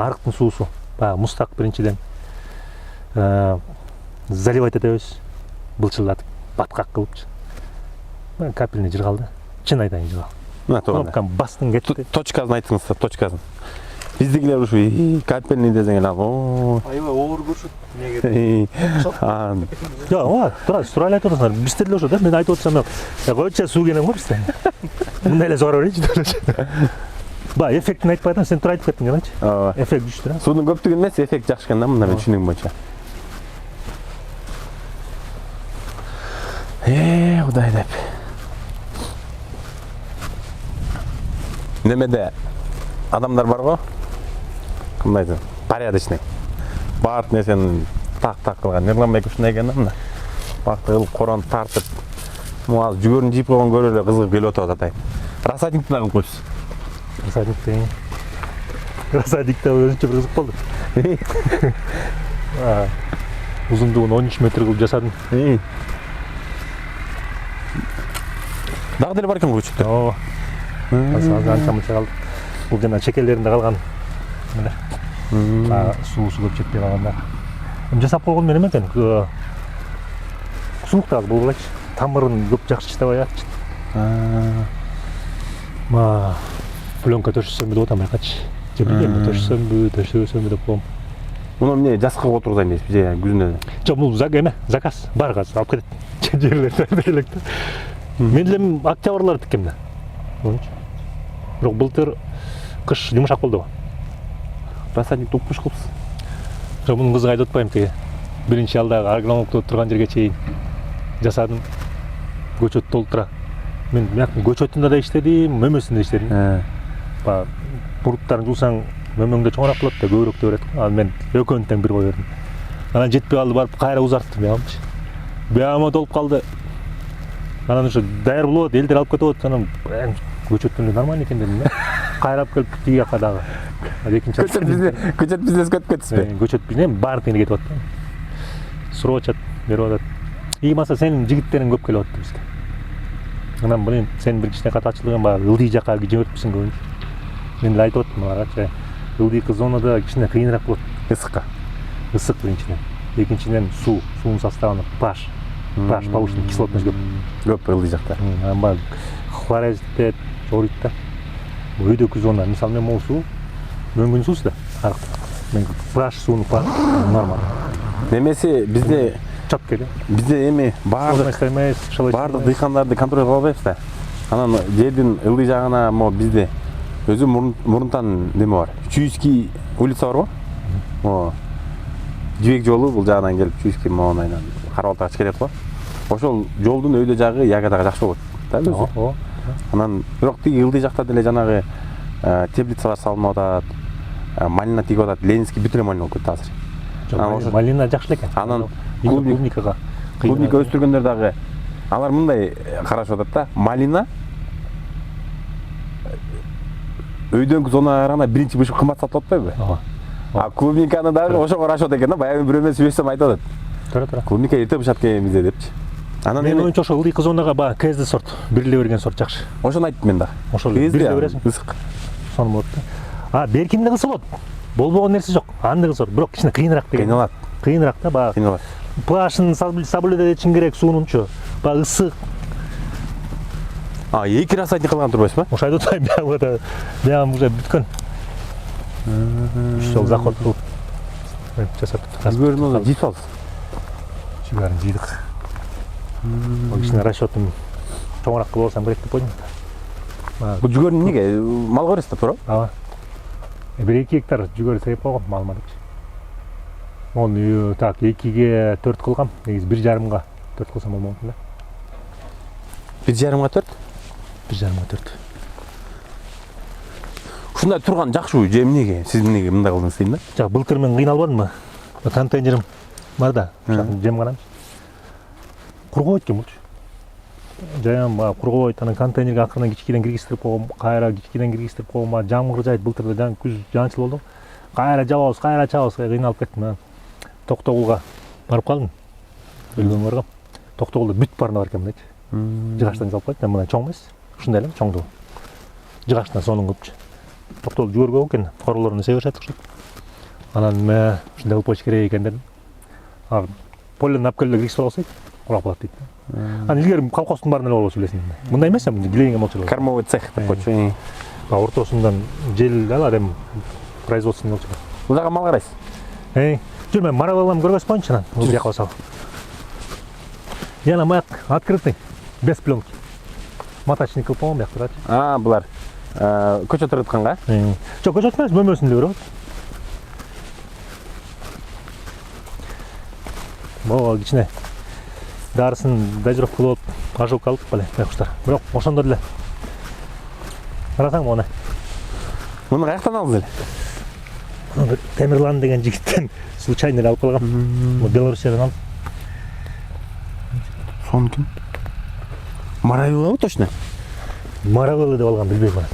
Арыктын суусу, баягы мустак биринчиден заливать этебиз, былчылдатып, баткак кылыпчы. Капельный жыргалды. Чын айтайын жыргал. Кнопканы бастың кетти. Точкасын айтыңыз, точкасын. Биздегилер ушу капельный десең эле, Аябай оор көрсөт. Эмнеге? Жок, тура эле айтып атасыңар. Бизде деле ошо да. Мен айтып атсам, койчу суу кенен го бизде. Мындай эле сугара берейинчи. Эффектин айтпай атам, сен тура айтып кеттиң каначы. Эффект күчтүү да. Суунун көптүгү эмес, эффект жакшы экен да, мында мен түшүнүгүм боюнча. Кудай деп. Немеде адамдар бар го? Кандай десем, порядочный. Баардык нерсени так кылган. Эрлан байке ушундай экен да мына. Бакты кылып корону тартып, азыр жүгөрүн жийип койгон көрүп эле кызыгып келип атат атайын. Рассадникти да кылып коюпсуз. Рассадникте өзүнчө бир кызык болду. Узундугун 13 метр кылып жасадым. Дагы деле бар экен го көчөттөр. Анча-мынча калды. Бул жана чекелеринде калган. Суусу көп жетпей калгандар. Жасап койгон мен эме экен. Сунуктагы болбойчу. Тамырын көп жакшы чыдабай атчы. Пленка төшөсөмбү деп атам байкачы. Же билбейм, төшөсөмбү деп коем. Муну эмне жазкы отургузайын дейсиз, же күзүнө? Жок, бул заказ. Бар азыр алып кетет. Жерлерден элек да. Мен деле октябрлар тиккем да. Бирок былтыр кыш жумшак болду го. Рассадникти укпуш кылыпсыз. Жок, мунун кызыгы айтып атпайм тиги. Биринчи алдагы агрономдукта турган жерге чейин жасадым. Көчөт толтура. Мен көчөтүндө да иштедим, мөмөсүндө иштедим. Буруттарын жуусаң мөмөңдө чоңураак болот да, көбүрөөк берет. Ал мен экөөнү тең бир кой бердим. Анан жетпей калды, барып кайра узарттым бягамчы. Бягама толуп калды. Анан ошо даяр болот, элдер алып кетип атат. Анан көчөттүн нормально экен дедим да. Кайрап келип тиги жака дагы. Экинчи көчөт бизнес көтүп кетсизби? Көчөт бизнес баардыгы кетип атат. Срочат берип атат. Маса сенин жигиттериң көп келип атты бизге. Анан блин, сен бир кичине катачылыгың бар, ылдый жака жиберипсиң көбүнчө. Мен деле айтып аттым аларчы. Ылдыйкы зонада кичине кыйыныраак болот. Ысыкка. Ысык биринчиден. Экинчиден суунун составына pH pH повышенный, кислотность көп. Көп ылдый жакта. Баягы хлорид деп жорuyт да. Өйдөкү зона, мисалы мен могу суу мөңгүн суусу да. Мен pH сууну нормал. Немесе бизде Чатка да. бизде эми баардык дыйкандарды контроль кыла албайбыз да. Анан жердин ылдый жагына бизде өзү мурунтан неме бар. Чуйский улица бар го? О. Жибек жолу бул жагынан келип Чуйский моонайынан Карабалтага чыгып кетет го. Ошол жолдун өйдө жагы ягадага жакшы болот. Да өзү. Анан бирок тиги ылдый жакта деле жанагы теплицалар салынып атат. Малина тигип атат. Ленинский бүт эле малина болуп кетти азыр. Малина жакшы экен. Анан клубникага клубника өстүргөндөр дагы алар мындай карашып атат да. Малина өйдөнгү зонага караганда биринчи бышып кымбат сатылып атпайбы? А клубниканы дагы ошого карашып атат экен да. Баягы бирөө менен сүйлөшсөм айтып атат. Туура. Клубника эрте бышат экен бизде депчи. Анан Мен оюнча ошо ылдыйкы зонага баягы КСД сорт, бириле берген сорт жакшы. Ошону айттым мен дагы. Ошол бириле бересиң. Ысык. Сону болот да. Беркинде кылса болот. Болбогон нерсе жок. Аны кылса болот. Бирок кичине кыйыныраак деген. Кыйналат. Кыйыныраак да баягы. Кыйналат. pH'ын соблюдать этишиң керек суунунчу. Баягы ысык. Эки рассадник кылган турбайсызбы? Ошо айтып атайын, баягы уже бүткөн. Ошол заход кылып жасап Жүгөрүнү жип алды. жүгөрүн жыйдык. Кичине расчетум чоңураак кылып алсам керек деп ойдум. Бул жүгөрүн эмнеге? Малга бересиз да, туура? Ооба. 1-2 гектар жүгөрү себеп койгом малыма депчи. Onu так 2-ге 4 кылгам. Негизи 1,5-га 4 кылсам болмок да. 1,5-га 4? 1,5-га 4. Ушундай турган жакшы же эмнеге? Сиз эмнеге мындай кылдыңыз дейм да? Жак былтыр мен кыйналбадымбы? Контейнерим бар да. Жем карам. Кургойт экен булчу. Жаям кургойт, анан контейнерге акырынан кичкиден киргизип койгом, кайра кичкиден киргизип койгом, жамгыр жайт былтыр да күз жаанчыл болду. Кайра жабабыз, кайра чабабыз, кыйналып кеттим. Токтогулга барып калдым. Өлгөнгө баргам. Токтогулда бүт барына бар экен дейт. Жыгаштан алып кайт, мына чоң эмес. Ушундай эле чоңду. Жыгаштан сонун кылыпчы. Токтогул жүгөргө экен, королорун себешет ушул. Анан мен ушундай кылып койуш керек экен дедим. Полен апкелге киргизип алсак, курап калат дейт. Анан илгери колхоздун барына эле болчу билесиң. Мындай эмес, билегиңе болчу. Кормовой цех деп койчу. Ортосундан жел ал адам производственный болчу. Бул жака мал карайсыз? Жүр мен маравалам көргөз коюнчу анан. Бул жака басалы. Яна маяк открытый, без пленки. Маточник кылып койгон бияк турат. Булар көчө туртканга? Жок, көчө эмес, бөлмөсүндө көрөт. Могу кичине дарысын дозировка кылып, ажылып калдык беле, куштар. Бирок ошондо деле. Карасаң мону. Муну каяктан алдыңыз эле? Темирлан деген жигиттен случайно алып калгам. Бу Белоруссиядан алып. Сон ким? Маравилабы точно? Маравилы деп алгам, билбейм аны.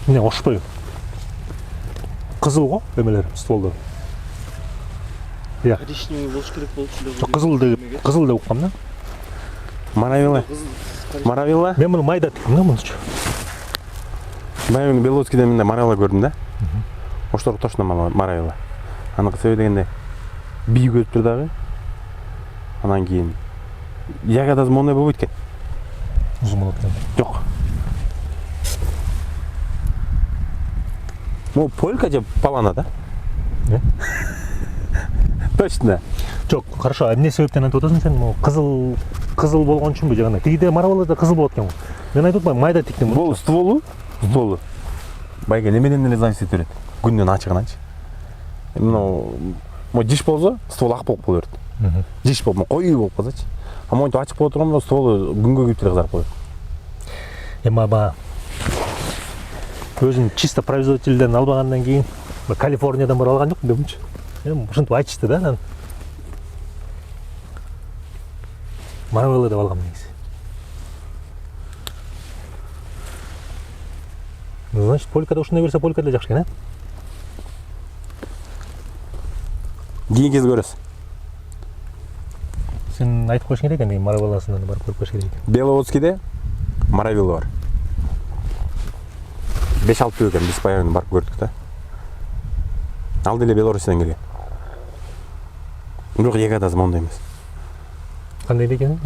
Эмне ошпойбу? Кызыл го эмелер, стволдор. Коричневый болуш керек болчу деп. Жок, кызыл деп уккам да. Маравила. Маравила? Мен муну майда тикtim да мунучу. Баягы Белоцкийден менде маравила көрдүм да. Оштор точно маравила. Аныкы себеби дегенде бий көзүп тур дагы. Анан кийин ягодасы моундай болбойт экен. Узун болот экен. Жок. Могу полька же палана да? Точно. Жок, хорошо, эмне себептен айтып атасың сен? Могу кызыл болгон үчүнбү же кандай? Тигиде маравилада кызыл болот экен. Мен айтып атпаймынбы, майда тиктим. Бул стволу. Байга немеден эле зависит этип берет. Күндүн ачыгынанчы. Мо жиш болсо, ствол ак болуп кала берет. Жиш болуп, коюу болуп калсачы. Монтип ачык боло турганда стволу күнгө күйүп эле кызарып калат. Эми өзүн чисто производительден албагандан кийин Калифорниядан барып алган жокмун депчи. Ушинтип айтышты да анан. Маравилла деп алгам негизи. Значит, полькада ушундай берсе, полка деле жакшы экен, Кийин кез көрөсүз. Сен айтып коюшуң керек экен, маравилласынан барып көрүп коюш керек экен. Беловодскийде маравилла бар. 5-6 түү экен, биз баягы барып көрдүк да. Ал деле Белоруссиядан келген. Бирок ягодасы моундай эмес. Кандай экен?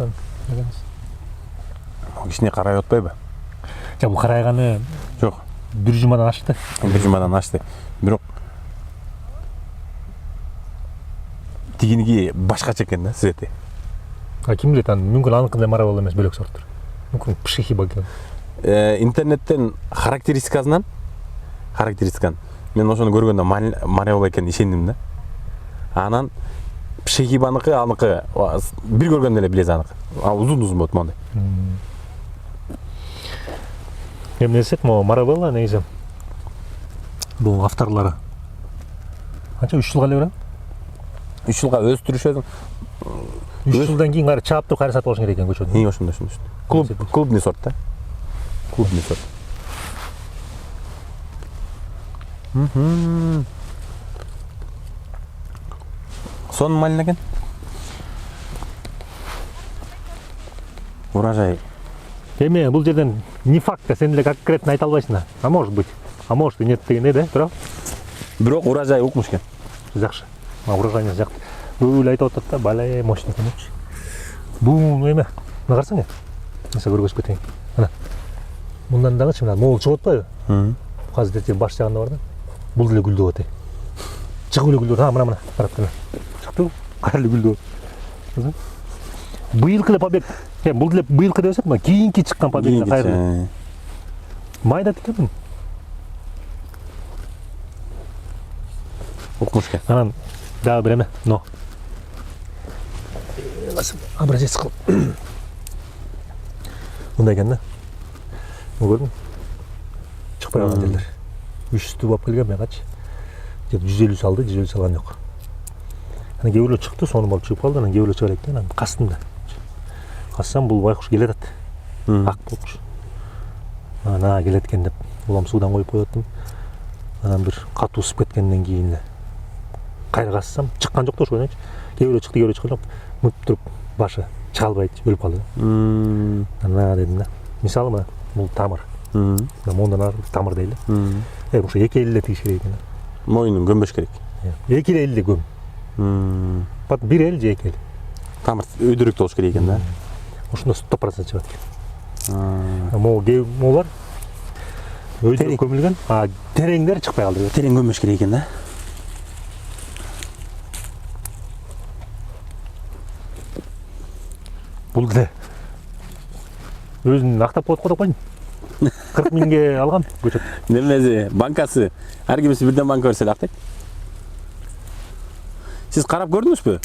Кичине карай отпойбу? Жа бул карайганы Жок. бир жумадан ашты. Бир жумадан ашты. Бирок тигинги башкача экен да цвети. Ким билет аны мүмкүн аныкындай марабал эмес бөлөк сорттор. Мүмкүн пшихиба экен. Интернеттен характеристиканы мен ошону көргөндө марабал экенин ишендим да. Анан пшихибаныкы аныкы бир көргөндө эле билесиз аныкы. Узун болот мондай. Эмне десек, могу марабелла негизи бул авторлору канча 3 жылга эле барам? 3 жылга өстүрүшөдүң. 3 жылдан кийин кайра чаап туруп кайра сатып алышың керек экен көчөдөн. Ошондой. Клубный сорт да. Клубный сорт. Сонун малина экен. Урожай. Эми бул жерден не факт, сен деле конкретно айта албайсың да. А может быть, а может и нет дегендей да, туурабы? Бирок урожай укмуш экен. Жакшы. Урожайыңыз жакты. Бул айтып атат да, балай мощный экенчи. Бул эме, мына карасаң э. Маса көргөзүп кетейин. Мына. Мындан дагычы мына могул чыгып атпайбы? Азыр эртең баш жагында бар да. Бул деле гүлдөп атат. Чыгып эле гүлдөп. Мына карап тур. Чыктыбы? Кайра эле гүлдөп. Быйылкы эле побег. Бул деле быйылкы деп атсак, мына кийинки чыккан побегде кайра. Майда тикем. Укмуш экен. Анан дагы бир эме, но. Образец кылып. Мындай экен да. Көрдүң? Чыкпай калган жерлер. 300 болуп келген мен качы. 150 салды, 150 салган жок. Анан кээ бирөө чыкты, сонун болуп чыгып калды, анан кээ бирөө чыга элек да, анан кастымда. Кассам бул байкуш келатат. Ак болчу. Ана келет экен деп, улам суудан коюп коёттум. Анан бир катуу ысып кеткенден кийин эле кайра кассам, чыккан жок да ошондойчу. Кээ бирөө чыкты, кээ бирөө чыккан жок. Мып туруп башы чыга албайт, өлүп калды. Ана дедим да. Мисалы мына бул тамыр. Мондан ары тамыр дейли. Ошо эки эле тигиш керек экен. Мойнун көмбөш керек. Эки эле көм. Бат бир эл же эки эл. Тамыр өйдөрүк болуш керек экен да. Ошондо 100% чыгат экен. Могулар өйдөрүк көмүлгөн, а тереңдер чыкпай калды. Терең көмбөш керек экен да. Бул деле өзүн актап коет го деп койдум. 40 миңге алган көчөт. Немеси банкасы, ар кимиси бирден банка берсе эле актайт. Сиз карап көрдүңүзбү?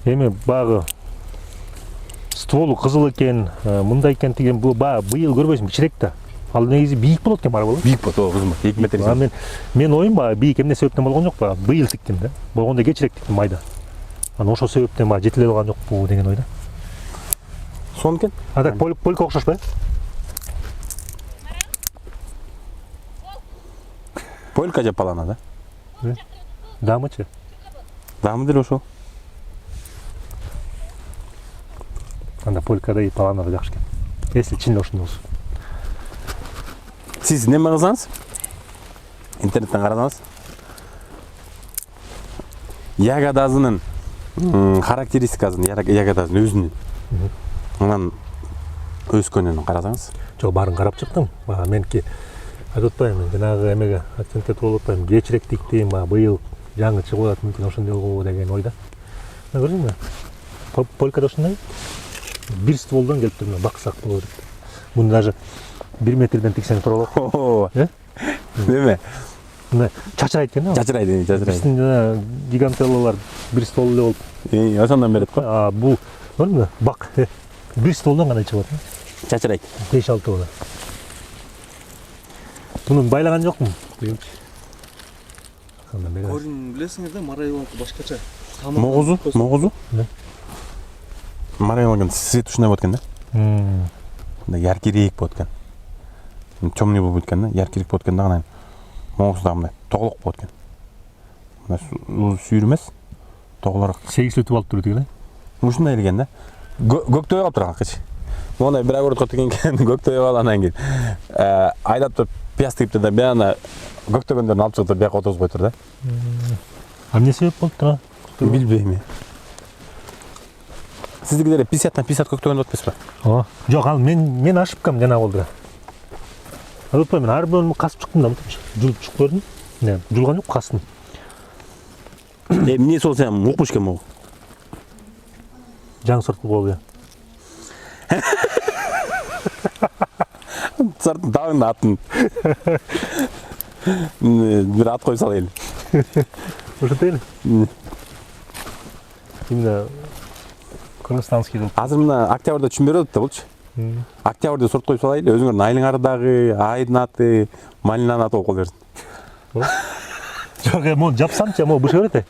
Эми багы стволу кызыл экен, мындай экен деген бул быйыл көрбөйсүң, кичирээк да. Ал негизи бийик болот экен марабал. Бийик болот, ооба, кызмат. 2 метр. Мен оюм бийик эмне себептен болгон жок ба? Быйыл тиктим да. Болгондо кечирээк тиктим майда. Анан ошол себептен жетиле алган жокпу деген ойда. Сонун экен. А так полька окшошпайбы? Полька же палана да? Дамычы. Дамы деле ошол. Анда полькада и палана да жакшы экен. Если чын эле ошондой болсо. Сиз неме кылсаңыз? Интернеттен карасаңыз. Ягодасынын характеристикасын, ягодасынын өзүнүн. Анан өскөнүн карасаңыз. Жок, баарын карап чыктым. Меники айтып атпаймынбы, жанагы эмеге акцент этип болуп атпаймынбы. Кечирээк тиктим, быйыл жаңы чыгып атат, мүмкүн ошондой болобу деген ойда. Көрдүңбү? Полькада ошондой. Бир стволдон келип туруп баксак болот. Муну даже 1 метрден тиксең тура болот. Неме? Мына чачырайт экен да. Чачырайт. Биздин жана гигантеллалар бир ствол эле болуп. Ошондон берет го. Бул көрдүңбү? Бак. Бир стволдон гана чыгып атат. Чачырайт. 5-6 болот. Муну байлаган жокмун? Корин билесиңер да, марайыланкы башкача. Могузу? Марайыланган цвет ушундай болот экен да. Мындай яркирээк болот экен. Темный болуп кеткен да, яркирээк болот экен да, анан могусу да мындай тоголок болот экен. Мына сүйүр эмес, тоголорук. Сегизлетип алып турду деген. Ушундай элген да. Көктөбөй калып турган кыч. Мондай бир огород деген көктөбөй калып анан кийин айдап туруп пияз тигипти да, мен аны көктөгөндөрүн алып чыгып бияка отургузуп койтур да. Эмне себеп болуптур? Билбейм. Сиздикилер 50-тан 50 көктөгөн болот эмеспи? Ооба. Жок, ал мен ашып кам жана болдура. Алып мен ар бирөөнү касып чыктым да, жулуп чыгып көрдүм. Не, жулган жок, кастым. Эмне сол сен укмуш экен могу? Жаңы сорт болду я. Сорттун табында атын. Бир ат коюп салайлы. Ошентип эле. Именно Красностанский деп. Азыр мына октябрда түшүн берип атат да болчу. Октябрда сорт коюп салайлы, өзүңөрдүн айылыңардагы айдын аты, малинанын аты болуп кала берсин. Жок, мону жапсамчы, могу быша берет.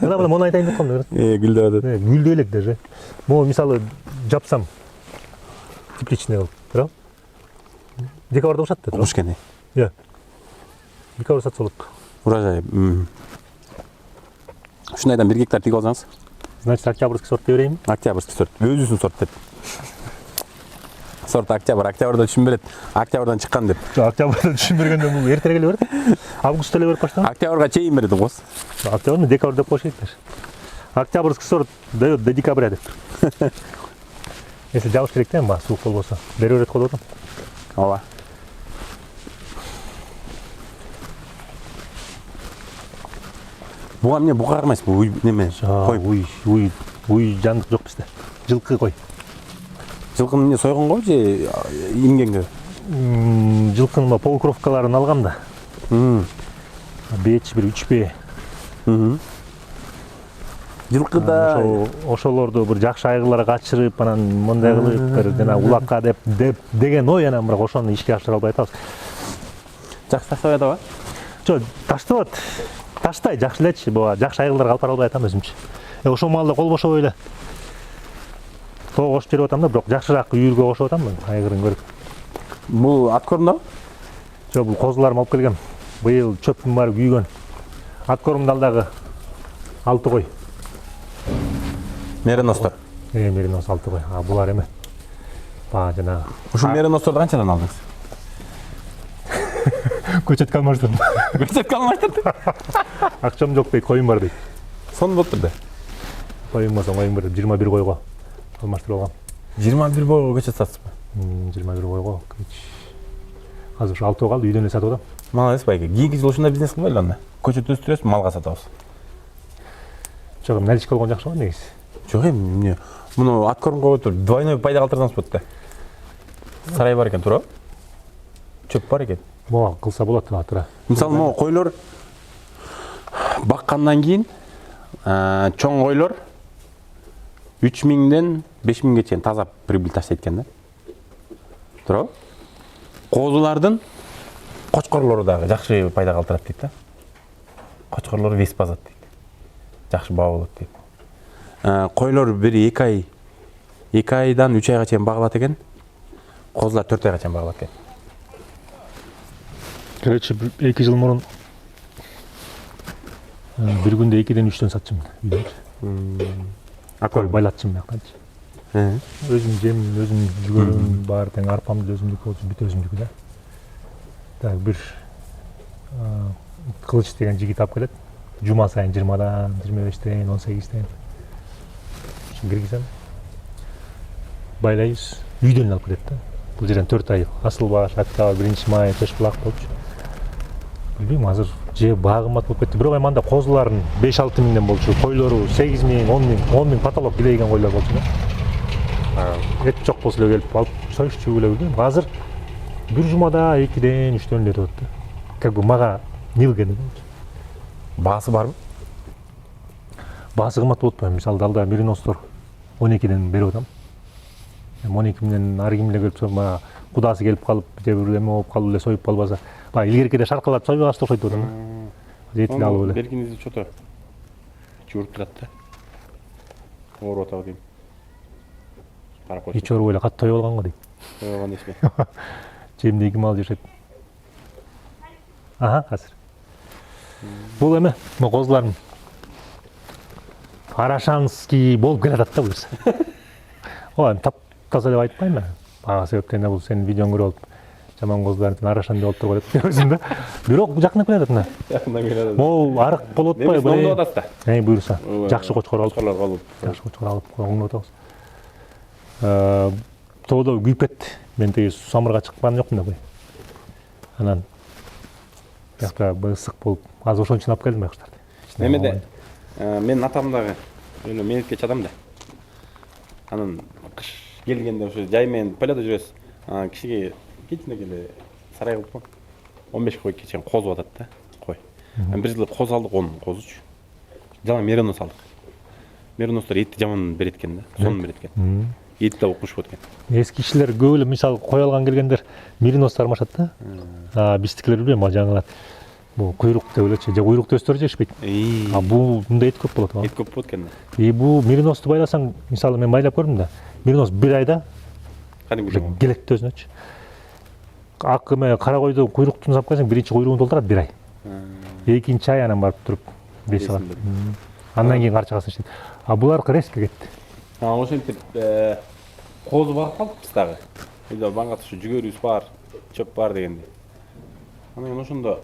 Мына мону айтайын деп калдым. Гүлдөп атат. Гүлдөй элек даже. Могу мисалы жапсам тепличный болуп, туурабы? Декабрда бошот да. Укмуш экен. Иә. Декабрда сатса болот. Урожай. Ушундайдан 1 гектар тигип алсаңыз. Значит, октябрьский сорт деп берейинби? Октябрьский сорт. Өзүсүн сорт деп. Сорт октябрь, октябрда түшүн берет. Октябрдан чыккан деп. Жок, октябрда түшүн бергенде бул эртерээк эле берет. Августта эле берип баштаган. Октябрга чейин берет гоз. Октябрь, декабрь деп коюш керек. Октябрьский сорт дает до декабря деп. Если жабыш керек да, эми суук болбосо. Бере берет го деп атам. Ооба. Буга эмне буга кармайсыз? Бу неме? Кой. Уй жандык жок бизде. Жылкы кой. Жылкынын эмне сойгонго же имгенге? Жылкынын полукровкаларын алгам да. Беч бир 3 Жылкыда ошолорду бир жакшы айгыларга качырып, анан мындай кылып, бир жана улакка деп деген ой, анан бирок ошону ишке ашыра албай атабыз. жакшы таштабай атабы? Жок, таштабат. Таштай жакшы элечи, буга жакшы айгыларга алып бара албай атам өзүмчү. Ошол маалда кол бошоп эле тоо кошуп берип атам да, бирок жакшыраак үйүргө кошуп атам мен, айгырын көрүп. Бул откормдобу? Жок, бул козуларым алып келгем. Быйыл чөптүн баары күйгөн. Откормдун алдагы 6 кой. Мериностор. Меринос 6 кой. А булар эме. Баа жана. Ушул мериносторду канчадан алдыңыз? Көчөткө алмаштырдым. Көрсөткө алмаштырды. Акчам жок дейт, коюм бар дейт. Сонун болуптур да. Коюм болсо коюм бар деп 21 койго алмаштырып алгам. 21 бойго көчөт сатсызбы? 21 койго. Азыр ушу 6 калды, үйдөн эле сатып атам. Молодец байке. Кийинки жыл ушундай бизнес кылбайлы анда. Көчөт өстүрөбүз, малга сатабыз. Жок, наличка болгон жакшы го негизи. Жок эми эмне? Муну откормго отуруп двойной пайда калтырсаңыз болот да. Сарай бар экен, туурабы? Чөп бар экен. Могу кылса болот атыра. Мисалы, могу койлор баккандан кийин чоң койлор 3000ден 5000ге чейин таза прибыль таштайт экен да. Туурабы? Козулардын кочкорлору дагы жакшы пайда калтырат дейт да. Кочкорлор вес базат дейт. Жакшы баа болот дейт. Койлор бир 2 айдан 3 айга чейин багылат экен. Козулар 4 айга чейин багылат экен. Короче, 2 жыл мурун бир күндө 2ден 3төн сатчым үйдө. Акор байлатчым мактанчы. Өзүм жемим, өзүм жүгөрүм, баары тең арпам өзүмдүкү болчу, бүт өзүмдүкү да. Так бир Кылыч деген жигит алып келет. Жума сайын 20дан, 25тен, 18тен. Шун киргизем. Байлайбыз. Үйдөн алып келет да. Бул жерден 4 ай Асыл баш, Октябрь, 1-май, Төш булак болчу. Билбейм, азыр же баа кымбат болуп кетти. Бирок айманда козуларын 5-6 миңден болчу, койлору 8 миң, 10 миң потолок билеген койлор болчу да. Эт жок болсо эле келип алып чойчу эле билбейм. Азыр бир жумада 2ден 3төн эле өтөт да. Как бы мага нилген. Баасы барбы? Баасы кымбат болуп атпайбы? Мисалы далда мериностор 12ден берип атам. 12 миңден ары ким эле келип мага кудасы келип калып, же бир эме болуп калып эле союп калбаса, баягы илгеркиде шаркалап сойбой калышты окшойт да. Жетиле алып эле. Бергинизди чото. Чурт турат да. Ооруп атабы дейм. Карап койсун. Ич ооруп эле катты тоюп алган го дейт. Тоюп алган дейсизби? Жемде 2 мал жашайт. Аха, азыр. Бул эме, мо козуларым Арашанский болуп келатат да буюрса. Ооба, таза деп айтпайм мен. Бага себептен бул сенин видеоң көрүп алып, жаман козулардын Арашан деп отуруп атат өзүм да. Бирок жакындап келатат мына. Жакындап келатат. Могу арык болуп атпайбы? Немис номдоп атасыз да. Буюрса, жакшы кочкор алып. Кочкорлор калып. Жакшы кочкор алып коюп атабыз. тоодо күйүп кетти. Мен тиги самырга чыккан жокмун да бой. Анан бияка ысык болуп, азыр ошон үчүн алып келдим байкуштарды. Немеде менин атам дагы өлө менеткечи адам да. Анан кыш келгенде ошо жай менен поляда жүрөбүз. Кишиге кичинекей эле сарай кылып 15 кой чейин козуп атат да, кой. Бир жыл коз алдык, 10 козучу. Жана меринос алдык. Мериностор этти жаман берет экен да, сонун берет экен. Эти да укуш болот экен. Эски кишилер көп эле мисалы кой алган келгендер меринос кармашат да. Биздикилер билбейм, жаңылар бул куйрук деп элечи, же куйрук дөстөр жешпейт. Бул мындай эт көп болот. Эт көп болот экен да. Бул мериносту байласаң, мисалы мен байлап көрдүм да. Меринос бир айда кадимги келет өзүнөчү. Ак эме кара койду куйруктун сап келсең, биринчи куйругун толтурат бир ай. Экинчи ай анан барып туруп 5 саат. Андан кийин карчыгасын ичет. Булар резко кетти. Ошентип козу багып калдык биз дагы. Эле баңгат ушу жүгөрүбүз бар, чөп бар дегенде. Анан ошондо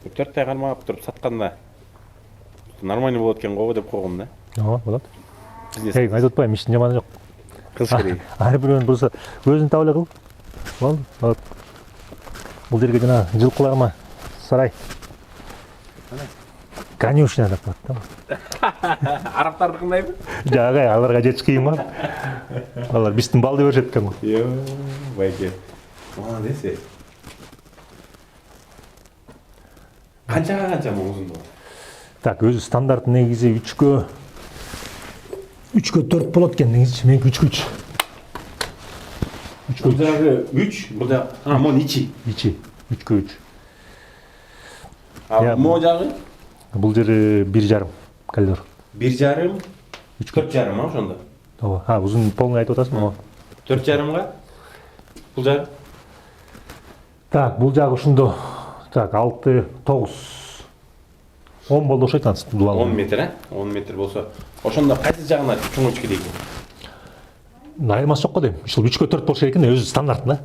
4 ай кармап туруп сатканда нормально болот экен го деп койгом да. Болот. Айтып атпайм, иштин жаманы жок. Кылыш керек. Ар бирөөнүн бурса өзүн таап эле кыл. Болду. Бул жерге жана жылкыларыма сарай. Конюшня деп коет да. Арабтарды кындайбы? Жагай, аларга жетиш кыйын го. Алар биздин балды беришет экен го. Байке. Молодец. Канчага узунду? Так, өзү стандарт негизи 3кө 4 болот экен негизи. Меники 3кө 3. Бул жагы 3, бул жагы мон ичи. 3кө 3. Мо жагы? Бул жери 1,5 коридор. 1,5, 4,5 ошондо. Ооба. Узун полный айтып атасың. 4,5га? Бул жагы? Так, бул жагы ушундо. Так, 6, 9, 10 болду окшойт анысы. 10 метр, 10 метр болсо. Ошондо кайсы жагына чоң керек экен? Айырмасы жок го дейм. Ушул 3кө 4 болуш керек экен, өзү стандарт да.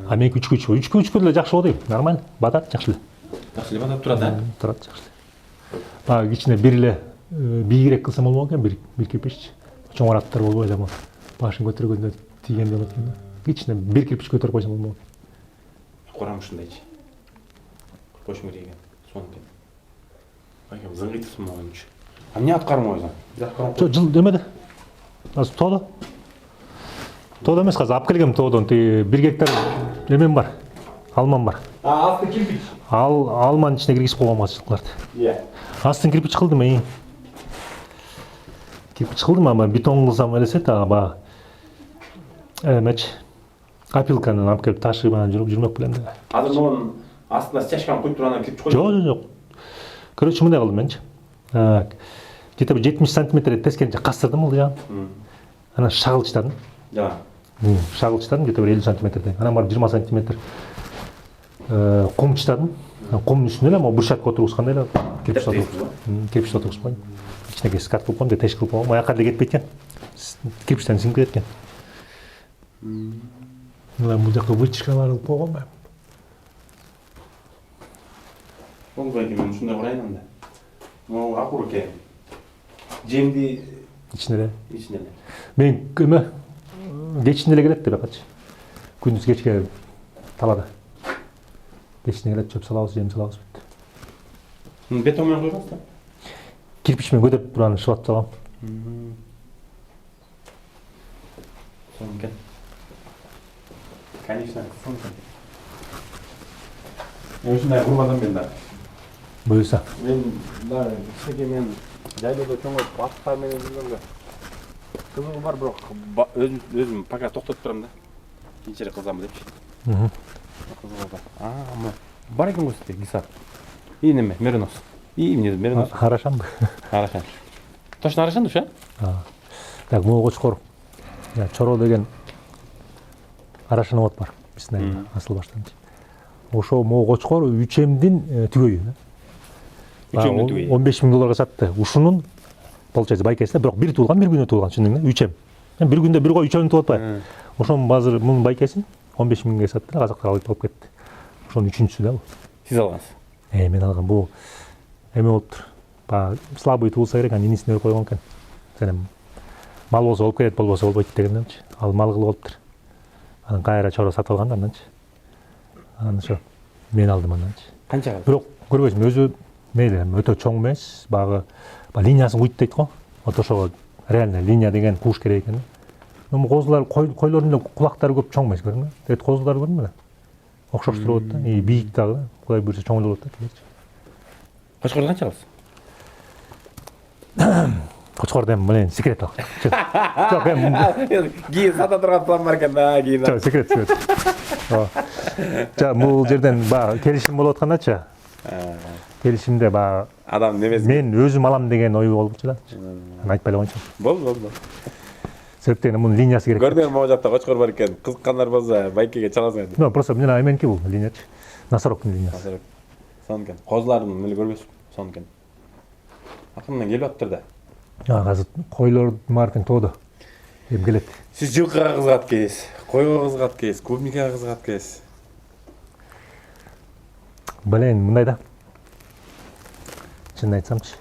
Меники 3кө 3. 3кө 3 деле жакшы го дейм. Нормально. Батат жакшы эле. Жакшы эле батат турат, а? Турат жакшы эле. Кичине бир эле бийигирээк кылсам болмок экен, бир кирпич. Чоң араттар болбой эле башын көтөргөндө тийгенде болот экен. Кичине бир кирпич көтөрүп койсоң болмок. Корам ушундайчы. Койшуң керек экен. Сонун экен. Байкем зыңгыйтырсың могунчу. Эмне аткармай өзүң? Жо жыл демеди. Азыр тоодо. Тоодо эмес, азыр алып келгем тоодон. Бир гектар эмем бар. Алмам бар. Асты кирпич. Алманын ичине киргизип койгом жылкыларды. Астын кирпич кылдым. Кирпич кылдым, ама бетон кылсам элестет, баягы эмечи. Капилканы алып келип ташып анан жүрмөк белем да. Азыр монун астына стяжканы коюп туруп анан кирпич коюп. Жок. Короче, мындай кылдым менчи. Где-то 70 сантиметр тескенче кастырдым бул жагын. Анан шагылчтадым. Шагылчтадым где-то 50 сантиметрдей. Анан барып 20 сантиметр комчтадым. Комдун үстүнө эле брусчатка отургузгандай эле кирпич отургузуп койдум. Кичинекей скат кылып койдум, теш кылып койдум. Аяка деле кетпейт экен. Кирпичтен сиңип кетет экен. Мына бул жака вытяжкалар кылып койгом мен. Болбой экен, мен ушундай кылайын анда. Могу акур экен. Жемди ичине эле. Мен эме кечинде эле келет деп акачы. Күндүз кечке талада. Кечинде келет, чөп салабыз, жем салабыз бүт. Бетон менен койбойсуз да? Кирпич менен көтөрүп туруп анан шыбап салам. Сонун экен. Конечно, сонун экен. Мен ушундай курбандам мен да. Буюрса. Мен да кичинекей мен жайлоодо чоңоюп аттар менен жүргөнгө кызыгуу бар, бирок өзүм пока токтотуп турам да. Кийинчерээк кылсам депчи. Кызыгуу бар. Бар экен го сизде гисар. И неме, меринос. И эмне меринос? Арашанбы? Арашан. Точно арашан ушу, а? Так, могу кочкор. Чоро деген арашан от бар. Биздин асыл баштан. Ошо могу кочкор үчемдин түгөйү. Үчемдин түгөйү. 15 000 долларга сатты. Ушунун получается байкесинде, бирок бир туулган, бир күнү туулган, түшүндүңбү? Үчем. Бир күндө бир кой үчөөнү туулап атпайбы? Ошонун азыр мунун байкесин 15 000ге сатты, казактар алып алып кетти. Ошонун үчүнчүсү да бул. Сиз алгансыз. Мен алгам. Бул эме болуптур. Слабый туулса керек, анан инисине берип койгон экен. Сенем мал болсо болуп кетет, болбосо болбойт дегенденчи. Ал мал кылып алыптыр. Анан кайра чора сатып алганда анданчы. Анан ошо мен алдым анданчы. Канчага? Бирок көрбөйсүң өзү мейли өтө чоң эмес, баягы линиясын куйт дейт го. Вот ошого реально линия деген кууш керек экен. Но козулар койлордун эле кулактары көп чоң эмес көрдүңбү? Дет козулар көрдүңбү эле? Окшош турат да, и бийик дагы. Кудай буйрса чоң эле болот да. Кочкорду канча аласыз? Кочкорду эми билейин, секрет ал. Жок, эми Кийин сата турган план бар экен да, кийин. жок, секрет. Жа, бул жерден баягы келишим болуп аткандачы. Келишимде баягы Адам немеси? мен өзүм алам деген ой болупчу да. Аны айтпай эле коеюнчу. Болду. Себептен мунун линиясы керек. Көрдүңөр могу жакта кочкор бар экен. Кызыккандар болсо байкеге чаласың. Ну, просто мен айменки бул линиячы. Насороктун линиясы. Сонкен. Козулардын эле көрбөйсүз. Сонкен. Акырынан келип атыптыр да. Азыр койлор мартин тоодо. Эми келет. Сиз жылкыга кызыгат экенсиз, койго кызыгат экенсиз, клубникага кызыгат экенсиз. Билейин, мындай да. Чынын айтсамчы.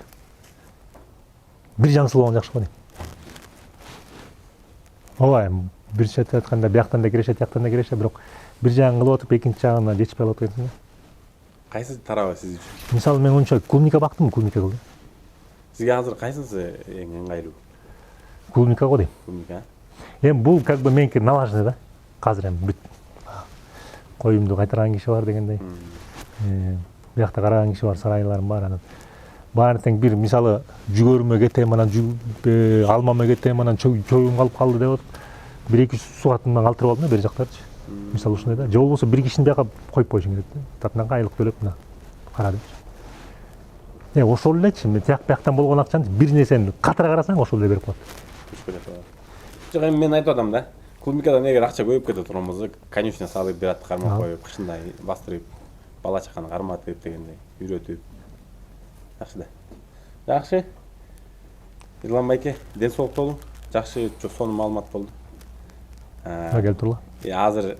Бир жаңсыл болгон жакшы го дейм. Ооба, бир чети айтканда бияктан да кирешет, тияктан да кирешет, бирок бир жагын кылып отуруп экинчи жагына жетишпей калып кетсин да. Кайсы тарабы сиз үчүн? Мисалы мен ончо клубника бактым, клубника кылдым. Сизге азыр кайсысы эң ыңгайлуу? Клубника го дейм. Клубника? Эми бул как бы меники налажный да. Азыр эми бүт коюмду кайтарган киши бар дегендей. Биякта караган киши бар, сарайларым бар анан. Баары тең бир мисалы жүгөрүмө кетем, анан алмама кетем, анан чоюм калып калды деп атып. Бир эки сугатымдан калтырып алдым бери жактарчы. Мисалы ушундай да. Же болбосо бир кишини бияка коюп коюшуң керек да. Татынан айлык төлөп мына кара деп. Ошол элечи, мен бияктан болгон акчаны бир нерсени катара карасаң ошол эле берип коет. Жок, эми мен айтып атам да. Клубникадан эгер акча көбөйүп кетип турган болсо, конюшня салып, бир атты кармап коюп, кышында бастырып, бала чаканы карматып дегендей, үйрөтүп. Жакшы да. Жакшы. Ирлан байке, ден соолук болуң. Жакшы, сонун маалымат болду. Келип турла. Азыр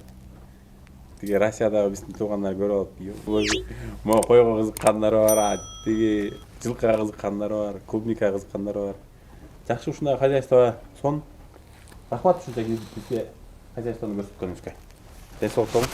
тиги Россиядагы биздин туугандар көрүп алып, могу койго кызыккандар бар, тиги жылкыга кызыккандар бар, клубникага кызыккандар бар. Жакшы, ушундай хозяйство сон. Рахмат ушунча бизге хозяйствону көрсөткөнүңүзгө. Ден соолук болуң.